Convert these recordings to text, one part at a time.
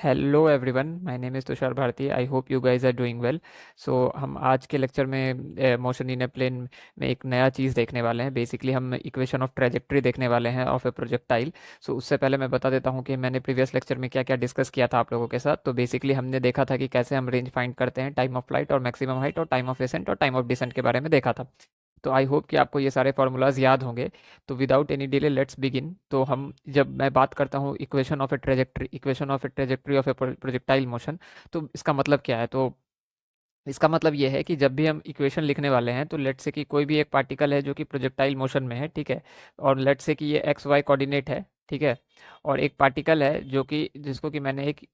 Hello everyone, my name is Tushar Bharti. I hope you guys are doing well. So हम आज के lecture में motion in a plane में एक नया चीज़ देखने वाले हैं। बेसिकली हम इक्वेशन ऑफ ट्रेजेक्ट्री देखने वाले हैं ऑफ ए प्रोजेक्टाइल। सो उससे पहले मैं बता देता हूँ कि मैंने प्रीवियस लेक्चर में क्या क्या डिस्कस किया था आप लोगों के साथ। तो बेसिकली हमने देखा था कि कैसे हम रेंज फाइंड करते हैं, टाइम ऑफ फ्लाइट और मैक्सिमम हाइट और टाइम ऑफ एसेंट और टाइम ऑफ डिसेंट के बारे में देखा था। तो आई होप कि आपको ये सारे फार्मूलाज याद होंगे। तो without any delay let's begin. तो हम जब मैं बात करता हूँ equation of A projectile motion, तो इसका मतलब क्या है? तो इसका मतलब ये है कि जब भी हम इक्वेशन लिखने वाले हैं तो लेट्स से कि कोई भी एक पार्टिकल है जो कि प्रोजेक्टाइल मोशन में है, ठीक है, और लेट्स से कि ये एक्स वाई कोऑर्डिनेट है, ठीक है, और एक पार्टिकल है जो कि जिसको कि मैंने एक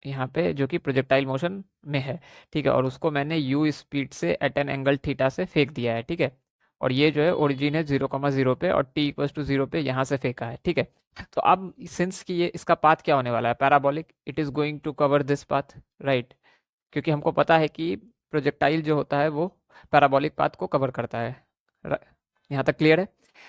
यहाँ पे जो कि प्रोजेक्टाइल मोशन में है, ठीक है, और उसको मैंने यू स्पीड से एट एन एंगल थीटा से फेंक दिया है, ठीक है, और ये जो है ओरिजिन है 0,0 पे और टी इक्वल्स टू 0 पे यहाँ से फेंका है, ठीक है। तो अब सिंस कि ये इसका पाथ क्या होने वाला है, parabolic, it is going to cover this path, right, क्योंकि हमको पता है कि प्रोजेक्टाइल जो होता है वो पैराबोलिक पाथ को कवर करता है। रा- यहाँ तक क्लियर है?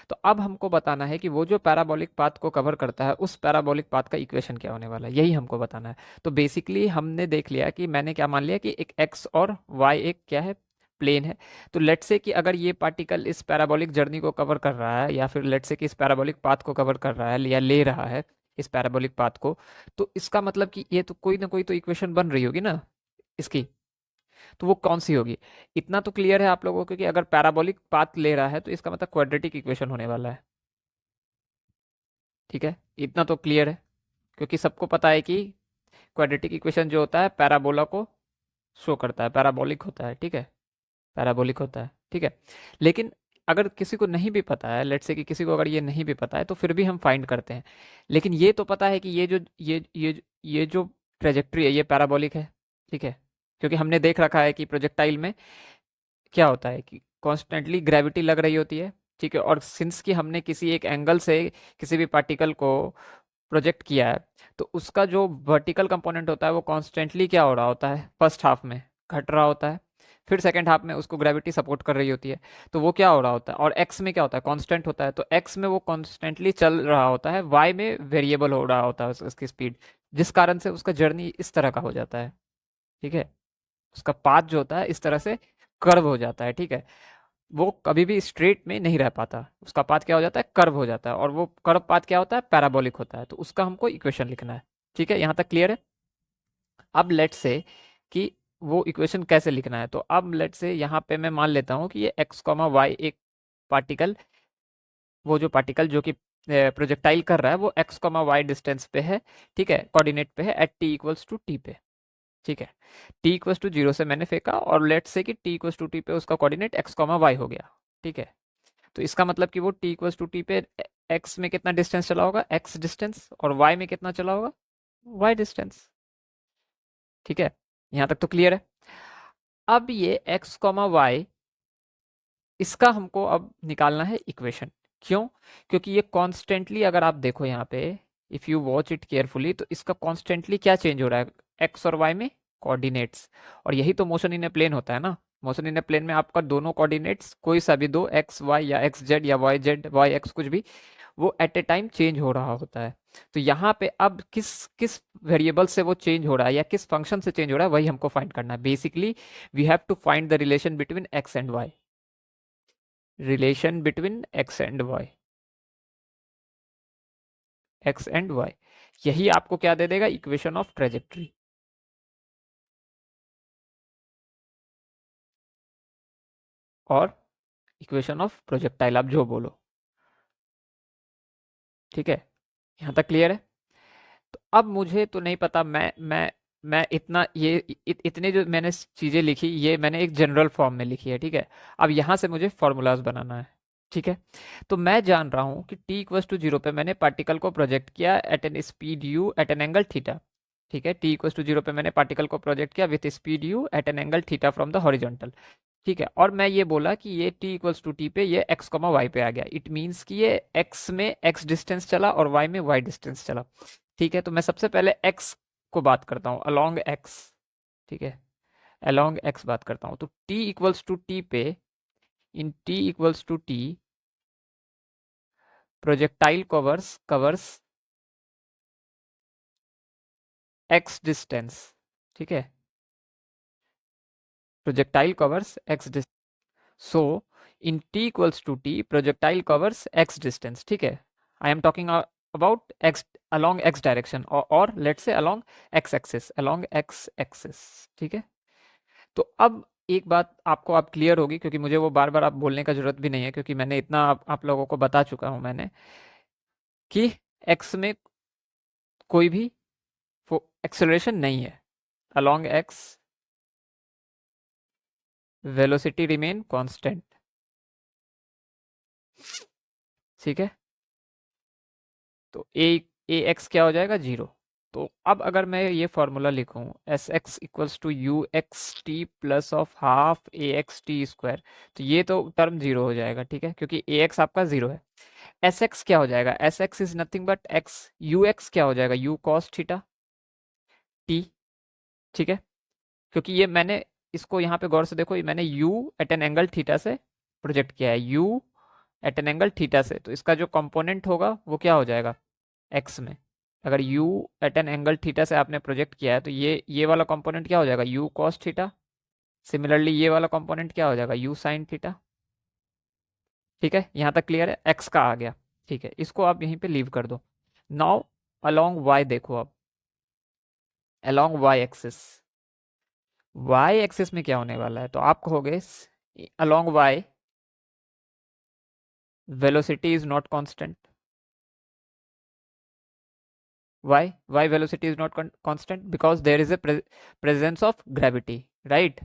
तो अब हमको बताना है कि वो जो पैराबोलिक पाथ को कवर करता है उस पैराबोलिक पाथ का इक्वेशन क्या होने वाला है, यही हमको बताना है। तो बेसिकली हमने देख लिया कि मैंने क्या मान लिया कि एक एक्स और वाई एक क्या है, प्लेन है। तो लेट्स से कि अगर ये पार्टिकल इस पैराबोलिक जर्नी को कवर कर रहा है या फिर लेट्स से कि इस पैराबोलिक पाथ को कवर कर रहा है या ले रहा है इस पैराबोलिक पाथ को, तो इसका मतलब कि ये तो कोई ना कोई तो इक्वेशन बन रही होगी ना इसकी। तो वो कौन सी होगी? इतना तो क्लियर है आप लोगों को कि अगर पैराबोलिक पाथ ले रहा है तो इसका मतलब क्वाड्रेटिक इक्वेशन होने वाला है, ठीक है, इतना तो क्लियर है, क्योंकि सबको पता है कि क्वाड्रेटिक इक्वेशन जो होता है पैराबोला को शो करता है, पैराबोलिक होता है, ठीक है, पैराबोलिक होता है, ठीक है। लेकिन अगर किसी को नहीं भी पता है, लेट्स से कि किसी को अगर ये नहीं भी पता है, तो फिर भी हम फाइंड करते हैं। लेकिन ये तो पता है कि ये जो ट्रेजेक्ट्री है ये पैराबोलिक है, ठीक है, क्योंकि हमने देख रखा है कि प्रोजेक्टाइल में क्या होता है कि कॉन्स्टेंटली ग्रेविटी लग रही होती है, ठीक है, और सिंस कि हमने किसी एक एंगल से किसी भी पार्टिकल को प्रोजेक्ट किया है, तो उसका जो वर्टिकल कंपोनेंट होता है वो कॉन्स्टेंटली क्या हो रहा होता है, फर्स्ट हाफ में घट रहा होता है, फिर सेकेंड हाफ में उसको ग्रेविटी सपोर्ट कर रही होती है। तो वो क्या हो रहा होता है, और एक्स में क्या होता है, कांस्टेंट होता है, तो एक्स में वो कॉन्स्टेंटली चल रहा होता है, वाई में वेरिएबल हो रहा होता है उसकी स्पीड, जिस कारण से उसका जर्नी इस तरह का हो जाता है, ठीक है, उसका पाथ जो होता है इस तरह से कर्व हो जाता है, ठीक है, वो कभी भी स्ट्रेट में नहीं रह पाता, उसका पाथ क्या हो जाता है, कर्व हो जाता है, और वो कर्व पाथ क्या होता है, पैराबोलिक होता है, तो उसका हमको इक्वेशन लिखना है, ठीक है, यहाँ तक क्लियर है? अब लेट से कि वो इक्वेशन कैसे लिखना है, तो अब लेट से यहाँ पे मैं मान लेता हूँ कि ये एक्स कॉमा वाई एक पार्टिकल, वो जो पार्टिकल जो कि प्रोजेक्टाइल कर रहा है वो एक्स कॉमा वाई डिस्टेंस पे है, ठीक है, कोऑर्डिनेट पे है at T equals to T पे, ठीक है, टी इक्वल्स टू 0 से मैंने फेंका और लेट से कि टी इक्वल्स टू टी पे उसका कोऑर्डिनेट एक्स कॉमा वाई हो गया, ठीक है। तो इसका मतलब कि वो टी इक्वल्स टू टी पे एक्स में कितना डिस्टेंस चला होगा, एक्स डिस्टेंस, और वाई में कितना चला होगा, वाई डिस्टेंस, ठीक है, यहाँ तक तो क्लियर है? अब ये एक्स कॉमा वाई, इसका हमको अब निकालना है इक्वेशन। क्यों? क्योंकि ये कॉन्स्टेंटली अगर आप देखो यहाँ पे, if you watch it carefully, तो इसका कॉन्स्टेंटली क्या चेंज हो रहा है, एक्स और वाई में कोऑर्डिनेट्स, और यही तो मोशन इन ए प्लेन होता है ना। मोशन इन ए प्लेन में आपका दोनों कोऑर्डिनेट्स कोई सा भी दो, एक्स वाई या एक्स जेड या वाई जेड वाई एक्स कुछ भी, वो एट ए टाइम चेंज हो रहा होता है। तो यहाँ पे अब किस किस वेरिएबल से वो चेंज हो रहा है या किस फंक्शन से चेंज हो रहा है वही हमको फाइंड करना है। Basically we have to find the relation between X and Y, relation between X and Y, X and Y, यही आपको क्या दे देगा, इक्वेशन ऑफ ट्रेजेक्ट्री और इक्वेशन ऑफ प्रोजेक्टाइल, आप जो बोलो, ठीक है, यहाँ तक क्लियर है? तो अब मुझे तो नहीं पता, मैं इतना ये इतने जो मैंने चीज़ें लिखी ये मैंने एक जनरल फॉर्म में लिखी है, ठीक है। अब यहाँ से मुझे फॉर्मूलाज बनाना है, ठीक है। तो मैं जान रहा हूँ कि टी इक्वल्स टू 0 पे मैंने पार्टिकल को प्रोजेक्ट किया at an speed U at an angle theta, ठीक है, टी इक्वल्स टू 0 पे मैंने पार्टिकल को प्रोजेक्ट किया with speed U at an angle theta from the horizontal, ठीक है, और मैं ये बोला कि ये t इक्वल्स टू टी पे ये x कॉमा वाई पे आ गया, इट मीन्स कि ये x में x डिस्टेंस चला और y में y डिस्टेंस चला, ठीक है। तो मैं सबसे पहले x को बात करता हूँ, अलोंग x, ठीक है, अलोंग x बात करता हूँ, तो t इक्वल्स टू टी पे, in t equals to T, projectile covers covers x distance, ठीक है, projectile covers x distance, so in t equals to t projectile covers x distance, ठीक है, I am talking about x along x direction और let's say along x axis, ठीक है। तो अब एक बात आपको आप क्लियर होगी, क्योंकि मुझे वो बार बार आप बोलने का जरूरत भी नहीं है, क्योंकि मैंने इतना आप लोगों को बता चुका हूं मैंने कि x में कोई भी एक्सेलरेशन नहीं है, along x velocity remain constant, ठीक है। तो ए एक्स क्या हो जाएगा, 0। तो अब अगर मैं ये फॉर्मूला लिखूं S X equals to U X T plus of half A X T square, तो ये तो टर्म 0 हो जाएगा, ठीक है, क्योंकि ए एक्स आपका 0 है। एस एक्स क्या हो जाएगा, S x is nothing but x, you x क्या हो जाएगा, यू कॉस थीटा टी, ठीक है, क्योंकि ये मैंने इसको यहाँ पे गौर से देखो, ये मैंने u at an angle theta से प्रोजेक्ट किया है, u at an angle theta से, तो इसका जो कंपोनेंट होगा वो क्या हो जाएगा x में। अगर u at an angle theta से आपने प्रोजेक्ट किया है तो ये वाला कंपोनेंट क्या हो जाएगा, u cos थीटा। सिमिलरली ये वाला कंपोनेंट क्या हो जाएगा, u sin थीटा, ठीक है, यहाँ तक क्लियर है, x का आ गया, ठीक है, इसको आप यहीं पे लीव कर दो। नाउ अलोंग y देखो, अब along y axis, y axis में क्या होने वाला है, तो आप कहोगे along y velocity is not constant. Why velocity is not constant? Because there is a presence of gravity, right?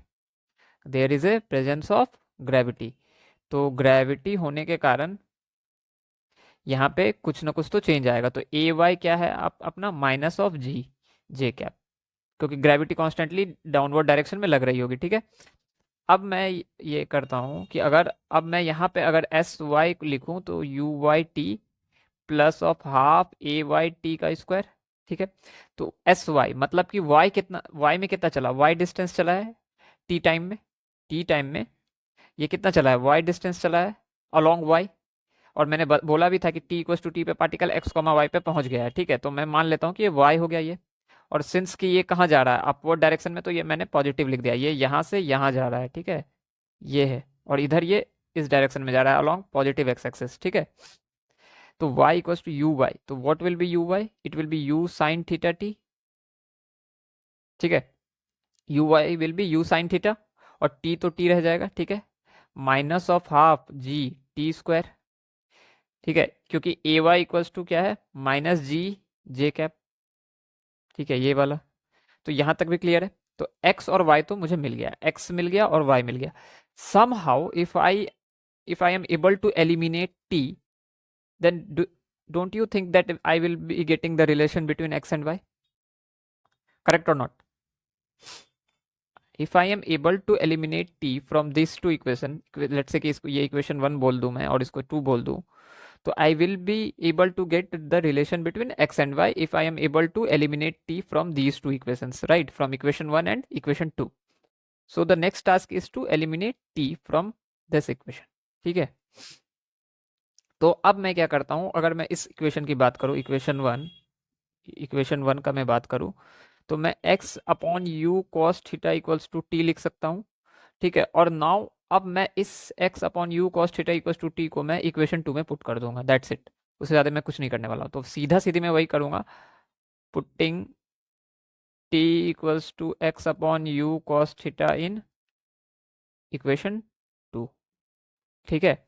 There is a presence of gravity. तो ग्रेविटी होने के कारण यहाँ पे कुछ ना कुछ तो चेंज आएगा, तो ए वाई क्या है, आप अपना minus of G J cap, क्योंकि ग्रेविटी कॉन्स्टेंटली डाउनवर्ड डायरेक्शन में लग रही होगी, ठीक है। अब मैं ये करता हूँ कि अगर अब मैं यहाँ पे अगर एस वाई लिखूँ तो U Y T plus of half A Y T का स्क्वायर, ठीक है। तो एस वाई मतलब कि वाई कितना, वाई में कितना चला, वाई डिस्टेंस चला है टी टाइम में, टी टाइम में ये कितना चला है, वाई डिस्टेंस चला है अलोंग वाई, और मैंने बोला भी था कि टी इक्वल्स टू टी पे पार्टिकल एक्स कॉमा वाई पे पहुंच गया है, ठीक है, तो मैं मान लेता हूँ कि ये वाई हो गया ये, और सिंस कि ये कहाँ जा रहा है, अपवर्ड डायरेक्शन में, तो ये मैंने पॉजिटिव लिख दिया, ये यहाँ से यहाँ जा रहा है, ठीक है, ये है, और इधर ये इस डायरेक्शन में जा रहा है अलोंग पॉजिटिव एक्स एक्सिस, ठीक है। तो y equals to you Y, तो what will be U Y, it will be U sine theta T, ठीक है, you Y will be U sine theta, और t तो t रह जाएगा, ठीक है, minus of half G T square, ठीक है, क्योंकि ए वाई इक्वल्स टू क्या है, माइनस जी जे कैप, ठीक है, ये वाला। तो यहां तक भी क्लियर है। तो x और y तो मुझे मिल गया, x मिल गया और y मिल गया। somehow if I am able to eliminate t, then don't you think that I will be getting the relation between x and y? Correct or not? If I am able to eliminate t from these two equation, let's say कि इसको ये equation 1 बोल दूं मैं और इसको 2 बोल दूं, तो I will be able to get the relation between x and y if I am able to eliminate t from these two equations, right? From equation 1 and equation 2. So the next task is to eliminate t from this equation, ठीक है। तो अब मैं क्या करता हूं, अगर मैं इस इक्वेशन की बात करूं, इक्वेशन वन का मैं बात करूं, तो मैं x upon U cos theta equals to T लिख सकता हूं, ठीक है। और नाउ अब मैं इस x upon U cos theta equals to T को मैं इक्वेशन 2 में पुट कर दूंगा, दैट्स इट, उससे ज़्यादा मैं कुछ नहीं करने वाला हूं। तो सीधा सीधी मैं वही करूंगा, putting t equals to x upon U cos theta in equation 2, ठीक है।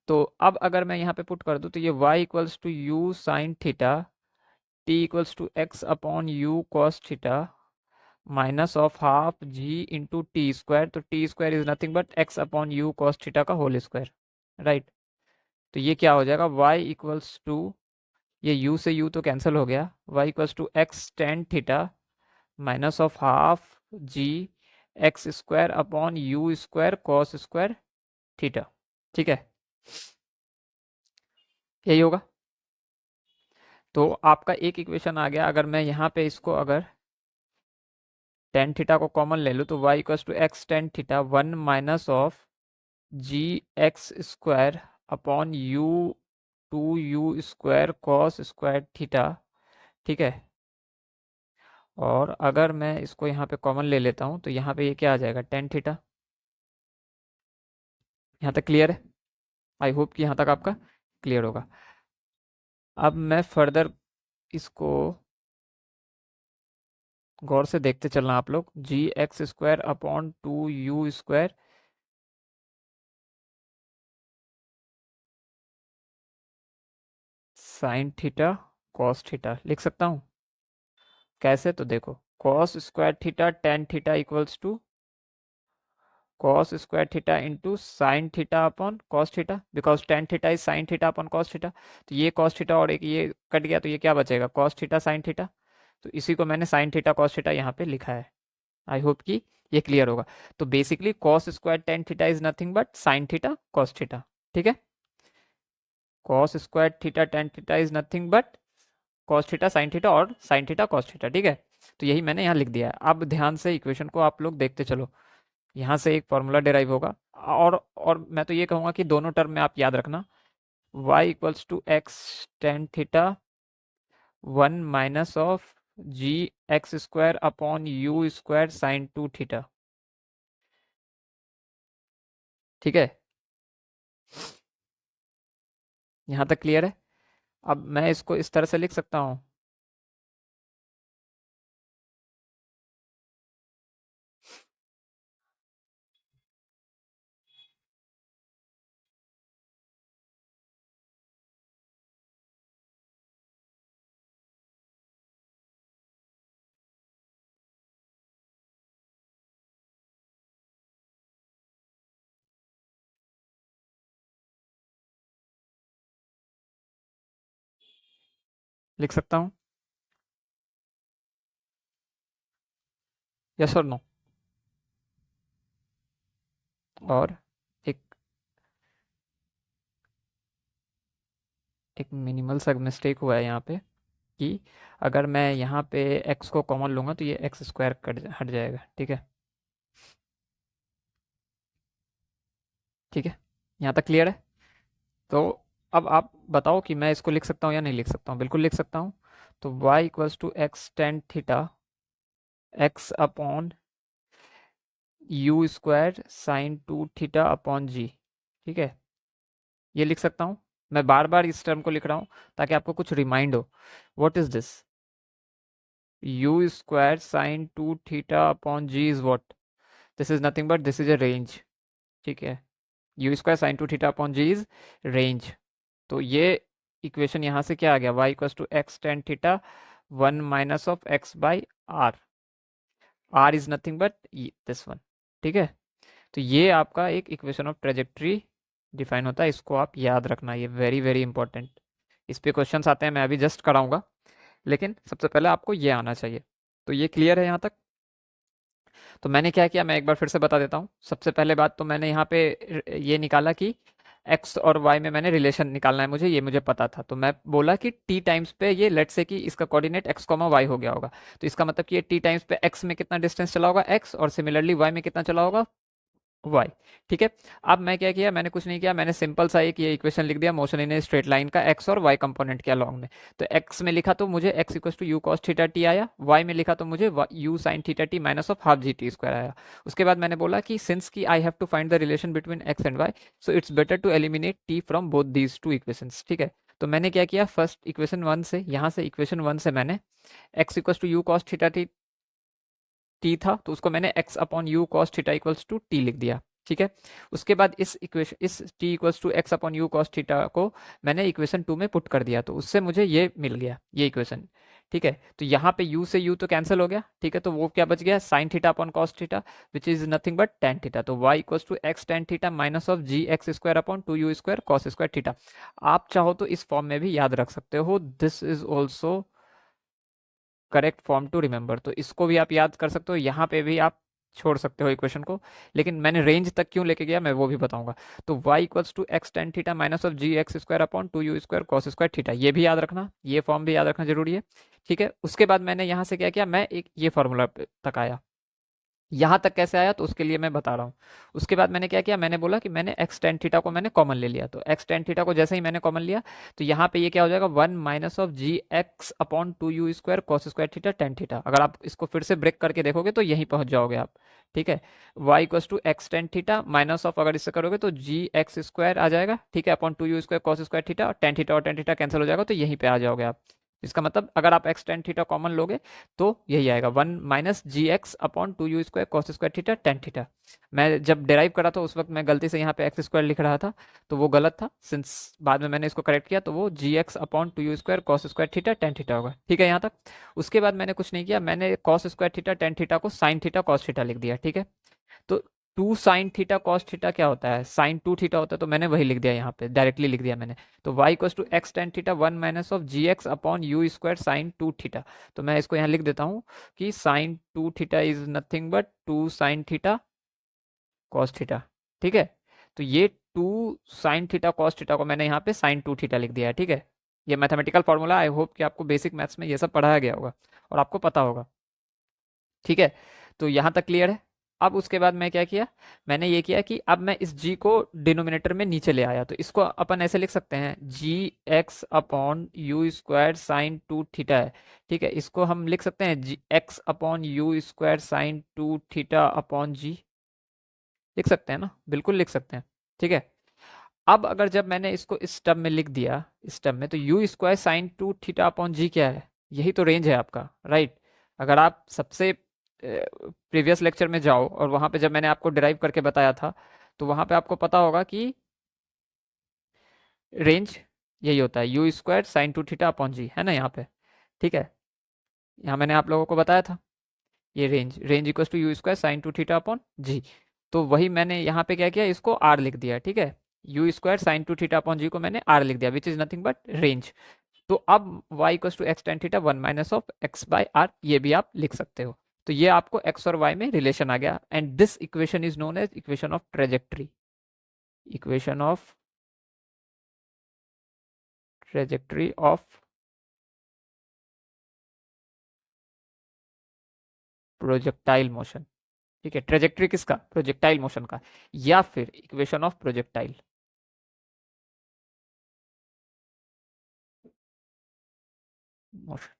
तो अब अगर मैं यहाँ पे पुट कर दूं तो ये y equals to you sine theta t equals to x upon U cos theta minus of half G into T square, तो T square is nothing but X upon U cos theta का whole square, right. तो ये क्या हो जाएगा, y equals to, ये u से u तो कैंसिल हो गया, y equals to x tan theta minus of half G X square upon U square cos square theta, ठीक है, यही होगा। तो आपका एक इक्वेशन आ गया। अगर मैं यहाँ पे इसको अगर टेन थीटा को कॉमन ले लूँ तो y equals to x tan theta 1 minus of G X square upon U two U square cos square theta, ठीक है। और अगर मैं इसको यहाँ पे कॉमन ले लेता हूँ तो यहाँ पे ये क्या आ जाएगा, टेन थीटा। यहाँ तक क्लियर है? आई होप कि यहाँ तक आपका क्लियर होगा। अब मैं फर्दर इसको गौर से देखते चलना आप लोग। G X square upon 2u square sine theta cos theta लिख सकता हूँ। कैसे? तो देखो, cos square theta tan theta equals to cos square theta into sine theta upon cos theta, because tan theta is sine theta upon cos theta. तो ये cos theta और एक ये कट गया, तो ये क्या बचेगा, कॉस थीटा साइन थीटा। तो इसी को मैंने साइन थीटा कॉस थीटा यहाँ पे लिखा है। आई होप कि ये क्लियर होगा। तो basically cos square ten theta is nothing but sign theta cos theta. ठीक है, cos square theta tan theta is nothing but cos theta sine theta और साइन थीटा कॉस थीटा। ठीक है, तो यही मैंने यहाँ लिख दिया है। अब ध्यान से इक्वेशन को आप लोग देखते चलो। यहाँ से एक फॉर्मूला डेराइव होगा, और मैं तो ये कहूँगा कि दोनों टर्म में आप याद रखना, y equals to x tan theta one minus of G X square upon U square sine two theta. ठीक है, यहाँ तक क्लियर है? अब मैं इसको इस तरह से लिख सकता हूँ, लिख सकता हूँ, यस और नो? और एक एक मिनिमल सा मिस्टेक हुआ है यहाँ पे, कि अगर मैं यहाँ पे x को कॉमन लूँगा तो ये एक्स स्क्वायर कट हट जाएगा। ठीक है, ठीक है, यहाँ तक क्लियर है? तो अब आप बताओ कि मैं इसको लिख सकता हूँ या नहीं लिख सकता हूँ। बिल्कुल लिख सकता हूँ। तो y equals to x tan theta X upon U square sine two theta upon जी। ठीक है, ये लिख सकता हूँ। मैं बार बार इस टर्म को लिख रहा हूँ ताकि आपको कुछ रिमाइंड हो। What is this? U square sine two theta upon ji is what? This is nothing but this is a range. ठीक है, you square sine two theta upon ji is range. तो ये इक्वेशन यहाँ से क्या आ गया, y equals to x tan theta one minus of x by R. R is nothing but this one. ठीक है, तो ये आपका एक इक्वेशन ऑफ ट्रेजेक्ट्री डिफाइन होता है। इसको आप याद रखना, ये वेरी वेरी इंपॉर्टेंट। इस पे क्वेश्चंस आते हैं, मैं अभी जस्ट कराऊंगा, लेकिन सबसे पहले आपको ये आना चाहिए। तो ये क्लियर है यहाँ तक? तो मैंने क्या किया, मैं एक बार फिर से बता देता हूँ। सबसे पहले बात तो मैंने यहाँ पे ये निकाला कि एक्स और वाई में मैंने रिलेशन निकालना है मुझे, ये मुझे पता था। तो मैं बोला कि टी टाइम्स पे ये लेट से कि इसका कोऑर्डिनेट एक्स कॉमा वाई हो गया होगा, तो इसका मतलब कि ये टी टाइम्स पे एक्स में कितना डिस्टेंस चला होगा, एक्स, और सिमिलरली वाई में कितना चला होगा, वाई। ठीक है, अब मैं क्या किया, मैंने कुछ नहीं किया, मैंने सिंपल सा एक ये इक्वेशन लिख दिया motion in a straight line का एक्स और वाई कंपोनेंट के अलॉन्ग में। तो एक्स में लिखा तो मुझे X equal to you cos theta T आया, वाई में लिखा तो मुझे U sine theta T minus of half G T square आया। उसके बाद मैंने बोला कि सिंस की I have to find the relation between X and Y, so it's better to eliminate T from both these two equations. ठीक है, तो मैंने क्या किया, फर्स्ट इक्वेशन वन से, यहाँ से इक्वेशन वन से मैंने X equal to you cos theta T T था, तो उसको मैंने x upon U cos theta equals to T लिख दिया। ठीक है, उसके बाद इस इक्वेशन, इस t equals to X upon U cos theta को मैंने इक्वेशन टू में पुट कर दिया, तो उससे मुझे ये मिल गया, ये इक्वेशन। ठीक है, तो यहाँ पे u से u तो कैंसिल हो गया। ठीक है, तो वो क्या बच गया, sine theta upon cos theta which is nothing but tan theta. तो y equals to x tan theta minus of G X square upon two U square cos square theta. आप चाहो तो इस फॉर्म में भी याद रख सकते हो, this is also correct form to remember. तो इसको भी आप याद कर सकते हो, यहाँ पे भी आप छोड़ सकते हो इक्वेशन को, लेकिन मैंने रेंज तक क्यों लेके गया मैं वो भी बताऊंगा। तो y equals to x tan theta minus of G X square upon two U square cos square theta, ये भी याद रखना, ये फॉर्म भी याद रखना जरूरी है। ठीक है, उसके बाद मैंने यहाँ से क्या किया, मैं एक ये फॉर्मूला तक आया, यहाँ तक कैसे आया तो उसके लिए मैं बता रहा हूँ। उसके बाद मैंने क्या किया, मैंने बोला कि मैंने एक्स टेन थीटा को मैंने कॉमन ले लिया, तो एक्स टेन थीटा को जैसे ही मैंने कॉमन लिया तो यहाँ पे ये क्या हो जाएगा, one minus of G X upon two U square cos square theta tan theta. अगर आप इसको फिर से ब्रेक करके देखोगे तो यहीं पहुंच जाओगे आप, ठीक है। Y equals to x tan theta minus of, अगर इससे करोगे तो जी एक्स स्क्वायर आ जाएगा, ठीक है, upon two U square cos square theta, और टेन थीटा कैंसिल हो जाएगा तो यहीं पे आ जाओगे आप। इसका मतलब अगर आप एक्स टेन थीटा कॉमन लोगे तो यही आएगा, one minus G X upon two U square cos square theta tan theta. मैं जब डिराइव करा था उस वक्त मैं गलती से यहाँ पे एक्स स्क्वायर लिख रहा था, तो वो गलत था, सिंस बाद में मैंने इसको करेक्ट किया तो वो G X upon two U square cos square theta tan theta होगा, ठीक है यहाँ तक। उसके बाद मैंने कुछ नहीं किया, मैंने cos square theta tan theta को साइन थीटा कॉस थीटा लिख दिया, ठीक है। तो two sine theta cos theta क्या होता है, साइन टू थीटा होता है, तो मैंने वही लिख दिया यहाँ पे, डायरेक्टली लिख दिया मैंने। तो Y equals to x tan theta one minus of G X upon U square sine two theta. तो मैं इसको यहाँ लिख देता हूँ कि sine two theta is nothing but two sine theta cos theta, ठीक है। तो ये two sine theta cos theta को मैंने यहाँ पे साइन टू थीटा लिख दिया है, ठीक है। ये मैथमेटिकल फॉर्मूला, आई होप कि आपको बेसिक मैथ्स में ये सब पढ़ाया गया होगा और आपको पता होगा, ठीक है। तो यहाँ तक क्लियर है। अब उसके बाद मैं क्या किया, मैंने ये किया कि अब मैं इस g को डिनोमिनेटर में नीचे ले आया, तो इसको अपन ऐसे लिख सकते हैं, G X upon U square sine two theta है, ठीक है। इसको हम लिख सकते हैं G X upon U square sine two theta upon जी, लिख सकते हैं ना, बिल्कुल लिख सकते हैं, ठीक है। अब अगर जब मैंने इसको इस टर्म में लिख दिया, इस टर्म में, तो you square sine two theta upon G क्या है, यही तो रेंज है आपका, राइट। अगर आप सबसे प्रीवियस लेक्चर में जाओ और वहाँ पे जब मैंने आपको डिराइव करके बताया था तो वहाँ पे आपको पता होगा कि रेंज यही होता है, you square sine two theta upon G, है ना यहाँ पे, ठीक है। यहाँ मैंने आप लोगों को बताया था ये range equal to U square sine two theta upon G. तो वही मैंने यहाँ पे क्या किया, इसको आर लिख दिया, ठीक है। You square sine two theta upon g को मैंने आर लिख दिया, which is nothing but range. तो अब y equal to x tan theta one minus of x by r, ये भी आप लिख सकते हो। तो ये आपको x और y में रिलेशन आ गया, and this equation is known as equation of trajectory, equation of trajectory of projectile motion, ठीक है। ट्रेजेक्ट्री किसका, प्रोजेक्टाइल मोशन का, या फिर इक्वेशन ऑफ प्रोजेक्टाइल मोशन,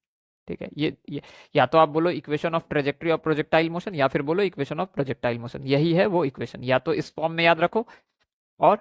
ठीक है। ये या तो आप बोलो equation of trajectory of projectile motion, या फिर बोलो इक्वेशन ऑफ प्रोजेक्टाइल मोशन, यही है वो इक्वेशन, या तो इस फॉर्म में याद रखो, और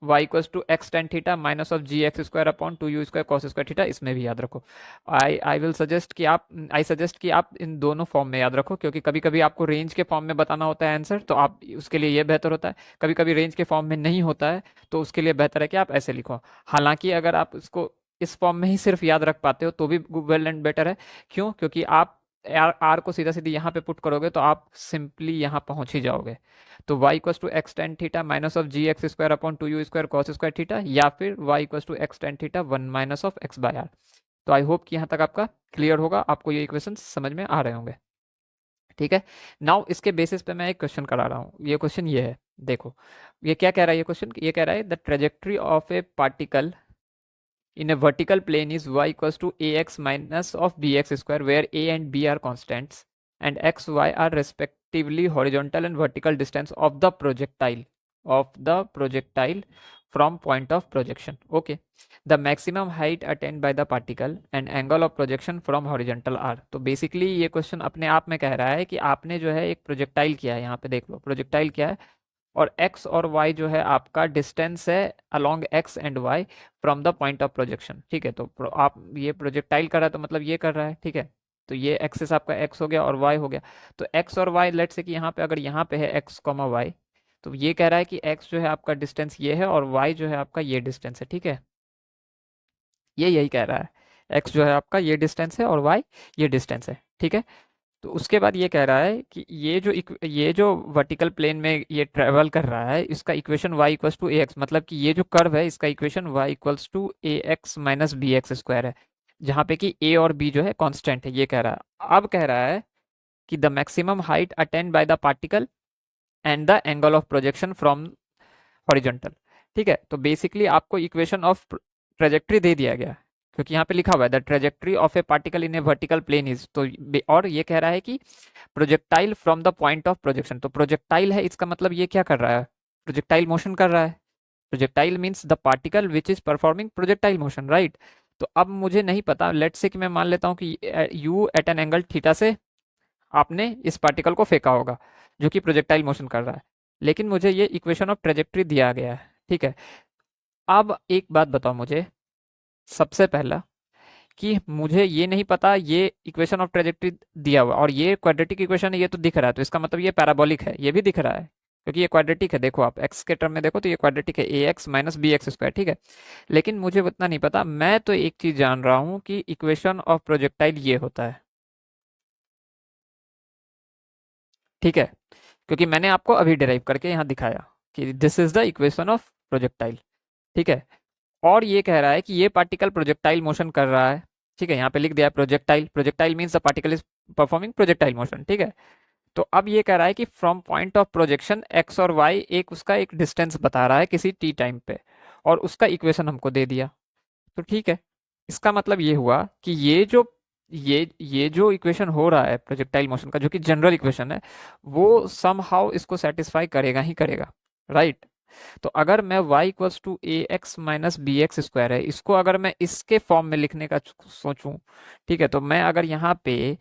y equals to x tan theta minus of G X square upon two U square cos square theta, इसमें भी याद रखो। आई विल सजेस्ट कि आप, आई सजेस्ट कि आप इन दोनों फॉर्म में याद रखो, क्योंकि कभी कभी आपको रेंज के फॉर्म में बताना होता है आंसर, तो आप उसके लिए ये बेहतर होता है। कभी कभी रेंज के फॉर्म में नहीं होता है तो उसके लिए बेहतर है कि आप ऐसे लिखो। हालांकि अगर आप इसको इस फॉर्म में ही सिर्फ याद रख पाते हो तो भी वेल एंड बेटर है। क्यों, क्योंकि आप आर को सीधा सीधी यहाँ पे पुट करोगे तो आप सिंपली यहाँ पहुंच ही जाओगे। तो y equal to x tan theta minus of G X square upon two U square cos square theta, या फिर y equal to x tan theta one minus of x by are. तो I hope कि यहाँ तक आपका clear होगा, आपको ये इक्वेशन समझ में आ रहे होंगे, ठीक है। नाउ इसके बेसिस पे मैं एक क्वेश्चन करा रहा हूँ। ये क्वेश्चन ये है, देखो ये क्या कह रहा है, ये क्वेश्चन ये कह रहा है the trajectory of a particle in a vertical plane is y equals to ax minus of bx square, where a and b are constants and x y are respectively horizontal and vertical distance of the projectile from point of projection. Okay, the maximum height attained by the particle and angle of projection from horizontal are. तो basically ये question अपने आप में कह रहा है कि आपने जो है एक प्रोजेक्टाइल किया है, यहाँ पे देख लो प्रोजेक्टाइल क्या है, और x और y जो है आपका डिस्टेंस है along x and y from the point of projection, ठीक है। तो आप ये प्रोजेक्टाइल कर रहा है तो मतलब ये कर रहा है, ठीक है। तो ये एक्सिस आपका x हो गया और y हो गया। तो x और y लेट से कि यहाँ पे अगर यहाँ पे है x कॉमा y, तो ये कह रहा है कि x जो है आपका डिस्टेंस ये है और y जो है आपका ये डिस्टेंस है, ठीक है। ये यही कह रहा है, x जो है आपका ये डिस्टेंस है और y ये डिस्टेंस है, ठीक है। तो उसके बाद ये कह रहा है कि ये जो वर्टिकल प्लेन में ये ट्रेवल कर रहा है, इसका equation y equals to A X, मतलब कि ये जो कर्व है इसका equation y equals to A x minus B x square है, जहाँ पे कि a और b जो है कांस्टेंट है, ये कह रहा है। अब कह रहा है कि the maximum height attend by the particle and the angle of projection from horizontal, ठीक है। तो बेसिकली आपको इक्वेशन ऑफ ट्रेजेक्ट्री दे दिया गया, क्योंकि यहाँ पे लिखा हुआ है the trajectory of a particle in a vertical plane is, तो और ये कह रहा है कि projectile from the point of projection, तो प्रोजेक्टाइल है, इसका मतलब ये क्या कर रहा है, प्रोजेक्टाइल मोशन कर रहा है। Projectile means the particle which is performing projectile motion, right. तो अब मुझे नहीं पता, लेट्स से कि मैं मान लेता हूँ कि u at an angle theta से आपने इस पार्टिकल को फेंका होगा जो कि प्रोजेक्टाइल मोशन कर रहा है, लेकिन मुझे ये इक्वेशन ऑफ ट्रेजेक्ट्री दिया गया है, ठीक है। अब एक बात बताओ मुझे, सबसे पहला कि मुझे ये नहीं पता ये इक्वेशन ऑफ ट्रेजेक्ट्री दिया हुआ और ये क्वाड्रेटिक इक्वेशन है, ये तो दिख रहा है, तो इसका मतलब ये पैराबोलिक है, ये भी दिख रहा है क्योंकि ये क्वाड्रेटिक है। देखो आप एक्स के टर्म में देखो तो ये क्वाड्रेटिक है, a x minus B x square, ठीक है। लेकिन मुझे उतना नहीं पता, मैं तो एक चीज जान रहा हूँ कि इक्वेशन ऑफ प्रोजेक्टाइल ये होता है, ठीक है, क्योंकि मैंने आपको अभी डिराइव करके यहाँ दिखाया कि this is the equation of projectile, ठीक है। और ये कह रहा है कि ये पार्टिकल प्रोजेक्टाइल मोशन कर रहा है, ठीक है, यहाँ पे लिख दिया है projectile, projectile means the particle is performing projectile motion, ठीक है। तो अब ये कह रहा है कि from point of projection x और वाई एक उसका एक डिस्टेंस बता रहा है किसी टी टाइम पे, और उसका इक्वेशन हमको दे दिया, तो ठीक है। इसका मतलब ये हुआ कि ये जो इक्वेशन हो रहा है प्रोजेक्टाइल मोशन का, जो कि जनरल इक्वेशन है, वो समहाउ इसको सेटिस्फाई करेगा ही करेगा, राइट। तो अगर मैं y equals to A x minus B x square है, इसको अगर मैं इसके फॉर्म में लिखने का सोचूं, ठीक है, तो मैं अगर यहाँ पे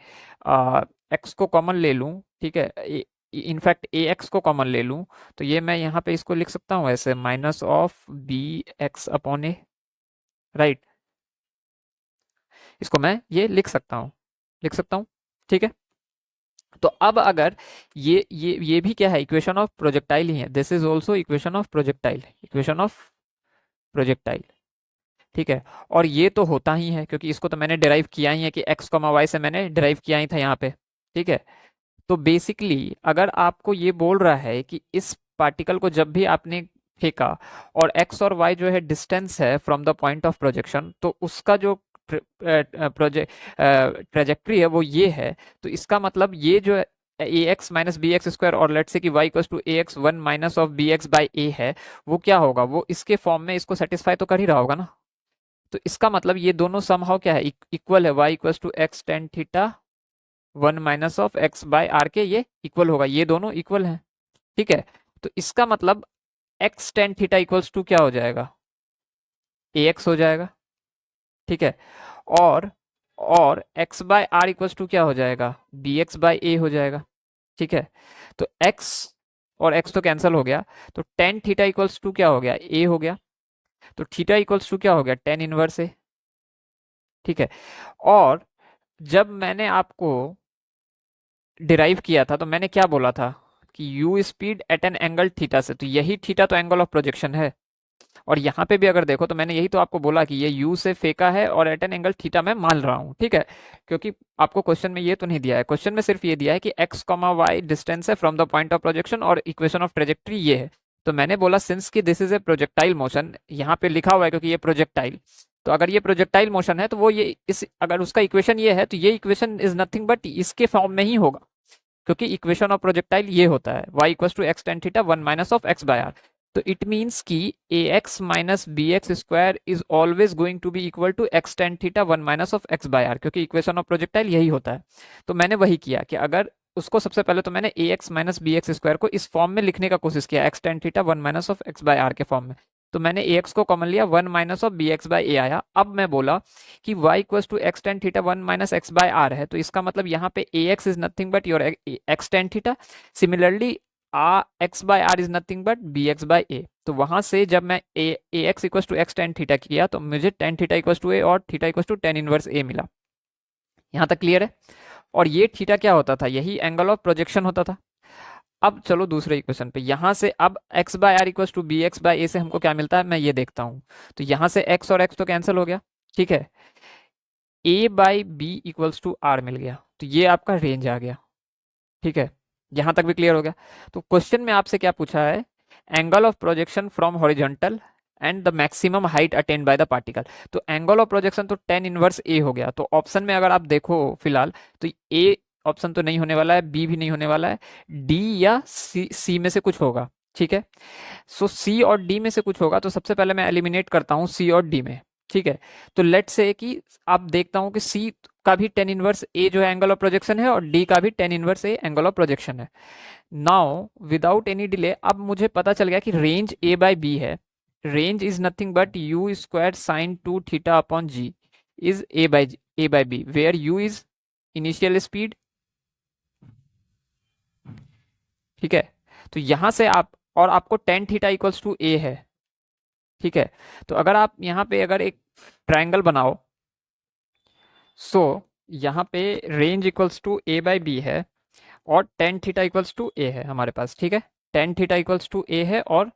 x को कॉमन ले लूं, ठीक है, इनफैक्ट ए एक्स को कॉमन ले लूं, तो ये मैं यहाँ पे इसको लिख सकता हूँ ऐसे minus of b x upon a, right. इसको मैं ये लिख सकता हूँ, ठीक है। तो अब अगर ये भी क्या है, इक्वेशन ऑफ प्रोजेक्टाइल ही है, this is also equation of projectile, equation of projectile, ठीक है। और ये तो होता ही है क्योंकि इसको तो मैंने डिराइव किया ही है कि एक्स कॉमा वाई से मैंने डिराइव किया ही था यहाँ पे, ठीक है। तो बेसिकली अगर आपको ये बोल रहा है कि इस पार्टिकल को जब भी आपने फेंका और एक्स और वाई जो है डिस्टेंस है from the point of projection, तो उसका जो प्रोजेक्ट ट्रेजेक्ट्री है वो ये है, तो इसका मतलब ये जो a x minus B x square और लेट से कि y equals to A x one minus of b x by a है, वो क्या होगा, वो इसके फॉर्म में इसको सेटिस्फाई तो कर ही रहा होगा ना। तो इसका मतलब ये दोनों समहाउ क्या है, इक्वल है, y equals to x tan theta one minus of x by r के, ये इक्वल होगा, ये दोनों इक्वल हैं, ठीक है। तो इसका मतलब x tan theta equals to क्या हो जाएगा, ए एक्स हो जाएगा, ठीक है। और और x by r equals to क्या हो जाएगा, बी एक्स बाय ए हो जाएगा, ठीक है। तो एक्स और एक्स तो कैंसिल हो गया, तो टेन थीटा इक्वल्स टू क्या हो गया, ए हो गया, तो थीटा इक्वल्स टू क्या हो गया, टेन इनवर्स ए, ठीक है। और जब मैंने आपको डिराइव किया था तो मैंने क्या बोला था कि you speed at an angle theta से, तो यही थीटा तो एंगल ऑफ प्रोजेक्शन है। और यहाँ पे भी अगर देखो तो मैंने यही तो आपको बोला कि ये u से फेंका है और एट एन एंगल थीटा मैं मान रहा हूँ, ठीक है। क्योंकि आपको क्वेश्चन में ये तो नहीं दिया है, क्वेश्चन में सिर्फ ये दिया है कि x कॉमा वाई डिस्टेंस है from the point of projection और इक्वेशन ऑफ ट्रेजेक्ट्री ये है। तो मैंने बोला सिंस कि this is a projectile motion, यहाँ पे लिखा हुआ है क्योंकि ये प्रोजेक्टाइल, तो अगर ये प्रोजेक्टाइल मोशन है तो वो ये इस अगर उसका इक्वेशन ये है तो ये इक्वेशन इज नथिंग बट इसके फॉर्म में ही होगा, क्योंकि इक्वेशन ऑफ प्रोजेक्टाइल ये होता है y equals to x tan theta one minus of x by are. तो इट मीन्स कि a x minus B x square is always going to be equal to x tan theta one minus of x by r, क्योंकि equation of projectile यही होता है। तो मैंने वही किया कि अगर उसको सबसे पहले तो मैंने a x minus B x square को इस फॉर्म में लिखने का कोशिश किया, x tan theta one minus of x by r के फॉर्म में। तो मैंने ए एक्स को कॉमन लिया, one minus of b x by a आया। अब मैं बोला कि y equals to x tan theta one minus x by r है, तो इसका मतलब यहाँ पे a x is nothing but your x tan theta, similarly x by r is nothing but b x by a. तो वहां से जब मैं a x equals to x tan theta किया तो मुझे tan theta equals to a और theta equals to tan inverse a मिला। यहाँ तक क्लियर है। और ये थीटा क्या होता था, यही एंगल ऑफ प्रोजेक्शन होता था। अब चलो दूसरे इक्वेशन पे, यहां से अब x by r equals to b x by a से हमको क्या मिलता है, मैं ये देखता हूं। तो यहां से x और x तो कैंसिल हो गया, ठीक है। a by b equals to r मिल गया, तो ये आपका रेंज आ गया, ठीक है। यहां तक भी क्लियर हो गया। तो क्वेश्चन में आपसे क्या पूछा है, angle of projection from horizontal and the maximum height attend by the particle. तो एंगल ऑफ प्रोजेक्शन तो टेन इनवर्स ए हो गया। तो ऑप्शन में अगर आप देखो फिलहाल तो ए ऑप्शन तो नहीं होने वाला है, बी भी नहीं होने वाला है, डी या सी में से कुछ होगा, ठीक है। सो सी और डी में से कुछ होगा, तो सबसे पहले मैं एलिमिनेट करता हूँ सी और डी में। ठीक है। तो लेट से कि अब देखता हूं कि सी का भी टेन इनवर्स ए जो है एंगल ऑफ प्रोजेक्शन है और डी का भी tan inverse a angle of projection है। नाउ विदाउट एनी डिले अब मुझे पता चल गया कि रेंज ए बाय बी है। Range is nothing but u square sine two theta upon ji is a by b, where u is initial speed. ठीक है। तो यहां से आप, और आपको tan theta equals to a है। ठीक है। तो अगर आप यहाँ पे अगर एक ट्रायंगल बनाओ, सो यहाँ पे range equals to a by b है और tan theta equals to a है हमारे पास। ठीक है। Tan theta equals to a है और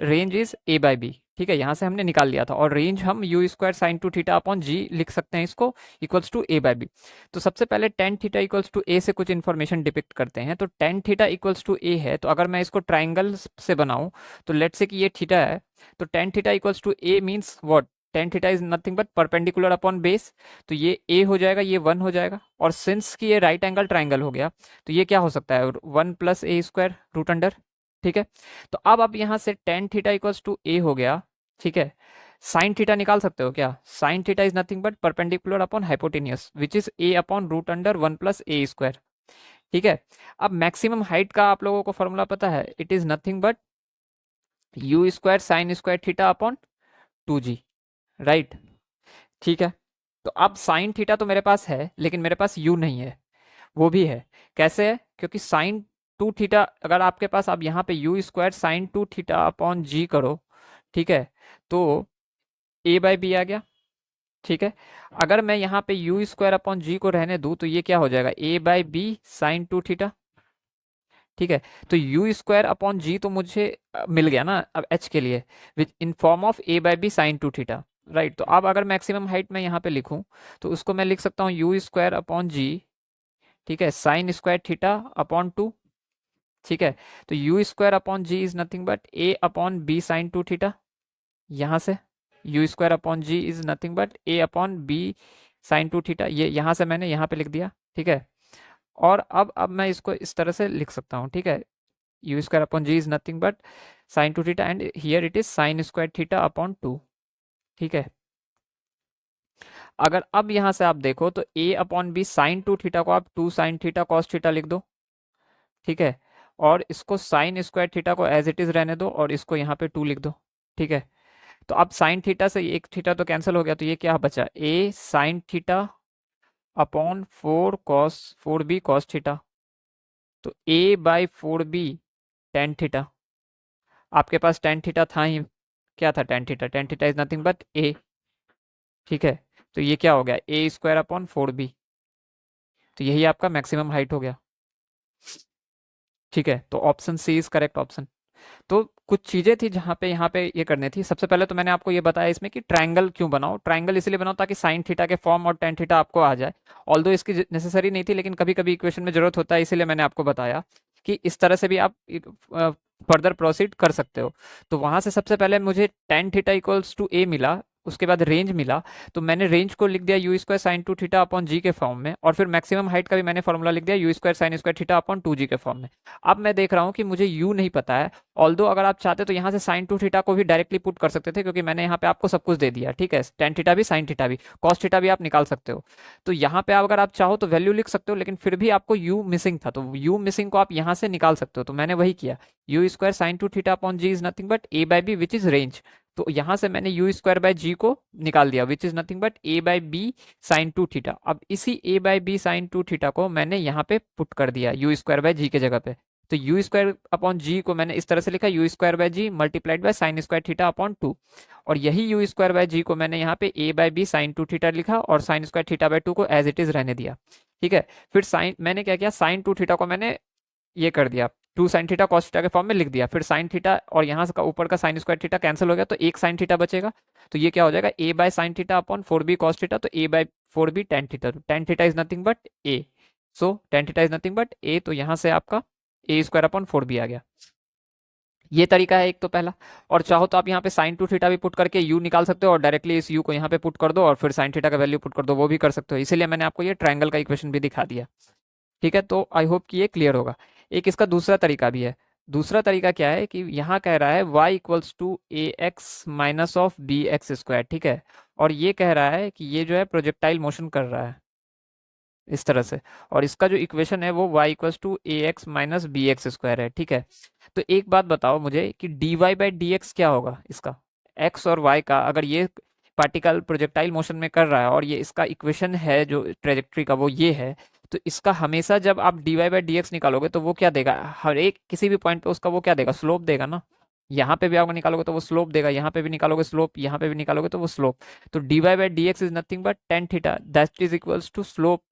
range is a by b. ठीक है, यहाँ से हमने निकाल लिया था। और रेंज हम u square sine two theta upon जी लिख सकते हैं इसको, equals to a by b. तो सबसे पहले tan theta equals to a से कुछ इन्फॉर्मेशन डिपिक्ट करते हैं। तो tan theta equals to a है, तो अगर मैं इसको ट्राइंगल से बनाऊं तो लेट से कि ये थीटा है, तो tan theta equals to a means what, tan theta is nothing but perpendicular upon base. तो ये ए हो जाएगा, ये वन हो जाएगा। और सिंस कि ये राइट एंगल ट्राइंगल हो गया, तो ये क्या हो सकता है, one plus a square root under. ठीक है। तो अब यहाँ से टेन थीटा इक्वल्स टू ए हो गया। ठीक है। साइन थीटा निकाल सकते हो क्या, sine theta is nothing but perpendicular upon hypotenuse which is a upon root under one plus a square. ठीक है। अब मैक्सिमम हाइट का आप लोगों को फॉर्मूला पता है, it is nothing but u square sine square theta upon two g, right. ठीक है। तो अब साइन थीटा तो मेरे पास है, लेकिन मेरे पास यू नहीं है। वो भी है, कैसे है, क्योंकि साइन टू थीटा अगर आपके पास, आप यहाँ पे u square sine two theta upon g करो, ठीक है, तो ए बाई बी आ गया। ठीक है। अगर मैं यहाँ पे यू स्क्वायर अपॉन जी को रहने दूं तो ये क्या हो जाएगा, a by b sine two theta. ठीक है। तो यू स्क्वायर अपॉन जी तो मुझे मिल गया ना अब एच के लिए, which in form of a by b sine two theta, right. तो अब अगर मैक्सिमम हाइट मैं यहाँ पे लिखूं तो उसको मैं लिख सकता हूँ यू स्क्वायर अपॉन जी, ठीक है, sine square theta upon two. ठीक है। तो you square upon ji is nothing but a upon b sine two theta. यहाँ से u square upon ji is nothing but a upon b sine two theta, ये यहाँ से मैंने यहाँ पे लिख दिया। ठीक है। और अब मैं इसको इस तरह से लिख सकता हूँ। ठीक है। You square upon ji is nothing but sine two theta and here it is sine square theta upon two. ठीक है। अगर अब यहाँ से आप देखो तो a upon b sine two theta को आप two sine theta cos theta लिख दो। ठीक है। और इसको साइन स्क्वायर थीटा को एज इट इज रहने दो और इसको यहाँ पे टू लिख दो। ठीक है। तो अब साइन थीटा से एक थीटा तो कैंसिल हो गया, तो ये क्या बचा, a sine theta upon four b cos theta. तो a by four b tan theta, आपके पास टेन थीटा था ही, क्या था tan theta, tan theta is nothing but a. ठीक है। तो ये क्या हो गया, a square upon four b. तो यही आपका मैक्सिमम हाइट हो गया। ठीक है। तो option c is correct option. तो कुछ चीजें थी जहां पे यहाँ पे ये करनी थी। सबसे पहले तो मैंने आपको ये बताया इसमें कि ट्रायंगल क्यों बनाओ, ट्रायंगल इसलिए बनाओ ताकि साइन थीटा के फॉर्म और टेन थीटा आपको आ जाए। ऑल्दो इसकी नेसेसरी नहीं थी, लेकिन कभी कभी इक्वेशन में जरूरत होता है, इसीलिए मैंने आपको बताया कि इस तरह से भी आप फर्दर प्रोसीड कर सकते हो। तो वहां से सबसे पहले मुझे टेन थीटा इक्वल्स टू ए मिला, उसके बाद रेंज मिला, तो मैंने रेंज को लिख दिया u square sine two theta upon g के फॉर्म में, और फिर मैक्सिमम हाइट का भी मैंने फॉर्मूला लिख दिया u square sine square theta upon two g के फॉर्म में। अब मैं देख रहा हूँ कि मुझे यू नहीं पता है, ऑल्दो अगर आप चाहते तो यहाँ से साइन टू थीटा को भी डायरेक्टली पुट कर सकते थे, क्योंकि मैंने यहाँ पे आपको सब कुछ दे दिया। ठीक है, टेन थीटा भी साइन थीटा भी कॉस थीटा भी आप निकाल सकते हो। तो यहाँ पे अगर आप चाहो तो वैल्यू लिख सकते हो, लेकिन फिर भी आपको यू मिसिंग था, तो यू मिसिंग को आप यहाँ से निकाल सकते हो। तो मैंने वही किया, u square sine two theta upon ji is nothing but a by b which is range. तो यहाँ से मैंने यू स्क्वायर बाय जी को निकाल दिया which is nothing but a by b sine two theta. अब इसी a by b sine two theta को मैंने यहाँ पे पुट कर दिया यू स्क्वायर बाय जी के जगह पे। तो यू स्क्वायर अपॉन जी को मैंने इस तरह से लिखा, u square by g multiplied by sine square theta upon two. और यही यू स्क्वायर बाय जी को मैंने यहाँ पे a by b sine two theta लिखा और sine square theta by two को एज इट इज रहने दिया। ठीक है। फिर साइन मैंने क्या किया, साइन टू थीटा को मैंने ये कर दिया two sine theta cos theta के फॉर्म में लिख दिया। फिर साइन थीटा और यहाँ का ऊपर का साइन स्क्वायर थीटा कैंसिल हो गया, तो एक साइन थीटा बचेगा। तो ये क्या हो जाएगा, a by sine theta upon four b cos theta, तो a by four b tan theta, tan theta is nothing but a. So tan theta is nothing but a, तो यहाँ से आपका a square upon four b आ गया। ये तरीका है एक तो पहला। और चाहो तो आप यहाँ पे साइन टू थीटा भी पुट करके यू निकाल सकते हो और डायरेक्टली इस यू को यहाँ पे पुट कर दो और फिर साइन थीटा का वैल्यू पुट कर दो, वो भी कर सकते हो। इसीलिए मैंने आपको ये ट्रायंगल का इक्वेशन भी दिखा दिया। ठीक है। तो आई होप कि ये क्लियर होगा। एक इसका दूसरा तरीका भी है। दूसरा तरीका क्या है कि यहाँ कह रहा है y equals to A x minus of b x square. ठीक है। और ये कह रहा है कि ये जो है प्रोजेक्टाइल मोशन कर रहा है इस तरह से, और इसका जो इक्वेशन है वो y equals to A x minus B x square है, ठीक है। तो एक बात बताओ मुझे कि d y by d x क्या होगा इसका, x और y का, अगर ये पार्टिकल प्रोजेक्टाइल मोशन में कर रहा है और ये इसका इक्वेशन है जो ट्रेजेक्ट्री का वो ये है, तो इसका हमेशा जब आप d y by d x निकालोगे तो वो क्या देगा, हर एक किसी भी पॉइंट पे उसका वो क्या देगा, स्लोप देगा ना। यहाँ पे भी आप निकालोगे तो वो स्लोप देगा, यहाँ पे भी निकालोगे स्लोप, यहाँ पे भी निकालोगे तो वो स्लोप। तो d y by d x is nothing but tan theta, that is equals to slope,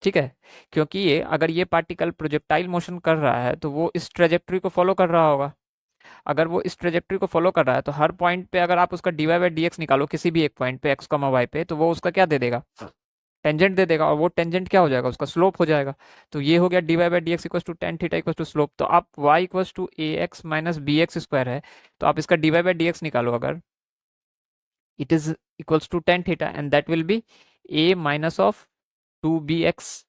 ठीक है। क्योंकि ये अगर ये पार्टिकल प्रोजेक्टाइल मोशन कर रहा है तो वो इस ट्रेजेक्ट्री को फॉलो कर रहा होगा। अगर वो इस ट्रेजेक्ट्री को फॉलो कर रहा है तो हर पॉइंट पे अगर आप उसका d y by d x निकालो किसी भी एक पॉइंट पे एक्स कमा वाई पे, तो वो उसका क्या दे देगा, टेंजेंट दे देगा, और वो टेंजेंट क्या हो जाएगा, उसका स्लोप हो जाएगा। तो ये हो गया d y by d x equal to tan theta equal to slope. तो आप y equal to A x minus B x square है, तो आप इसका d y by d x निकालो, अगर it is equals to tan theta and that will be a minus of two b x,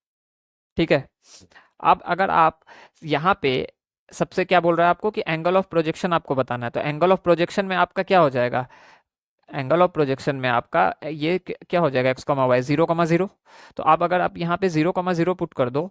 ठीक है। अब अगर आप यहाँ पे सबसे क्या बोल रहा है आपको कि एंगल ऑफ प्रोजेक्शन आपको बताना है, तो एंगल ऑफ प्रोजेक्शन में आपका क्या हो जाएगा, एंगल ऑफ प्रोजेक्शन में आपका ये क्या हो जाएगा, एक्स कमा वाई 0,0। तो आप अगर आप यहाँ पे 0,0 पुट कर दो,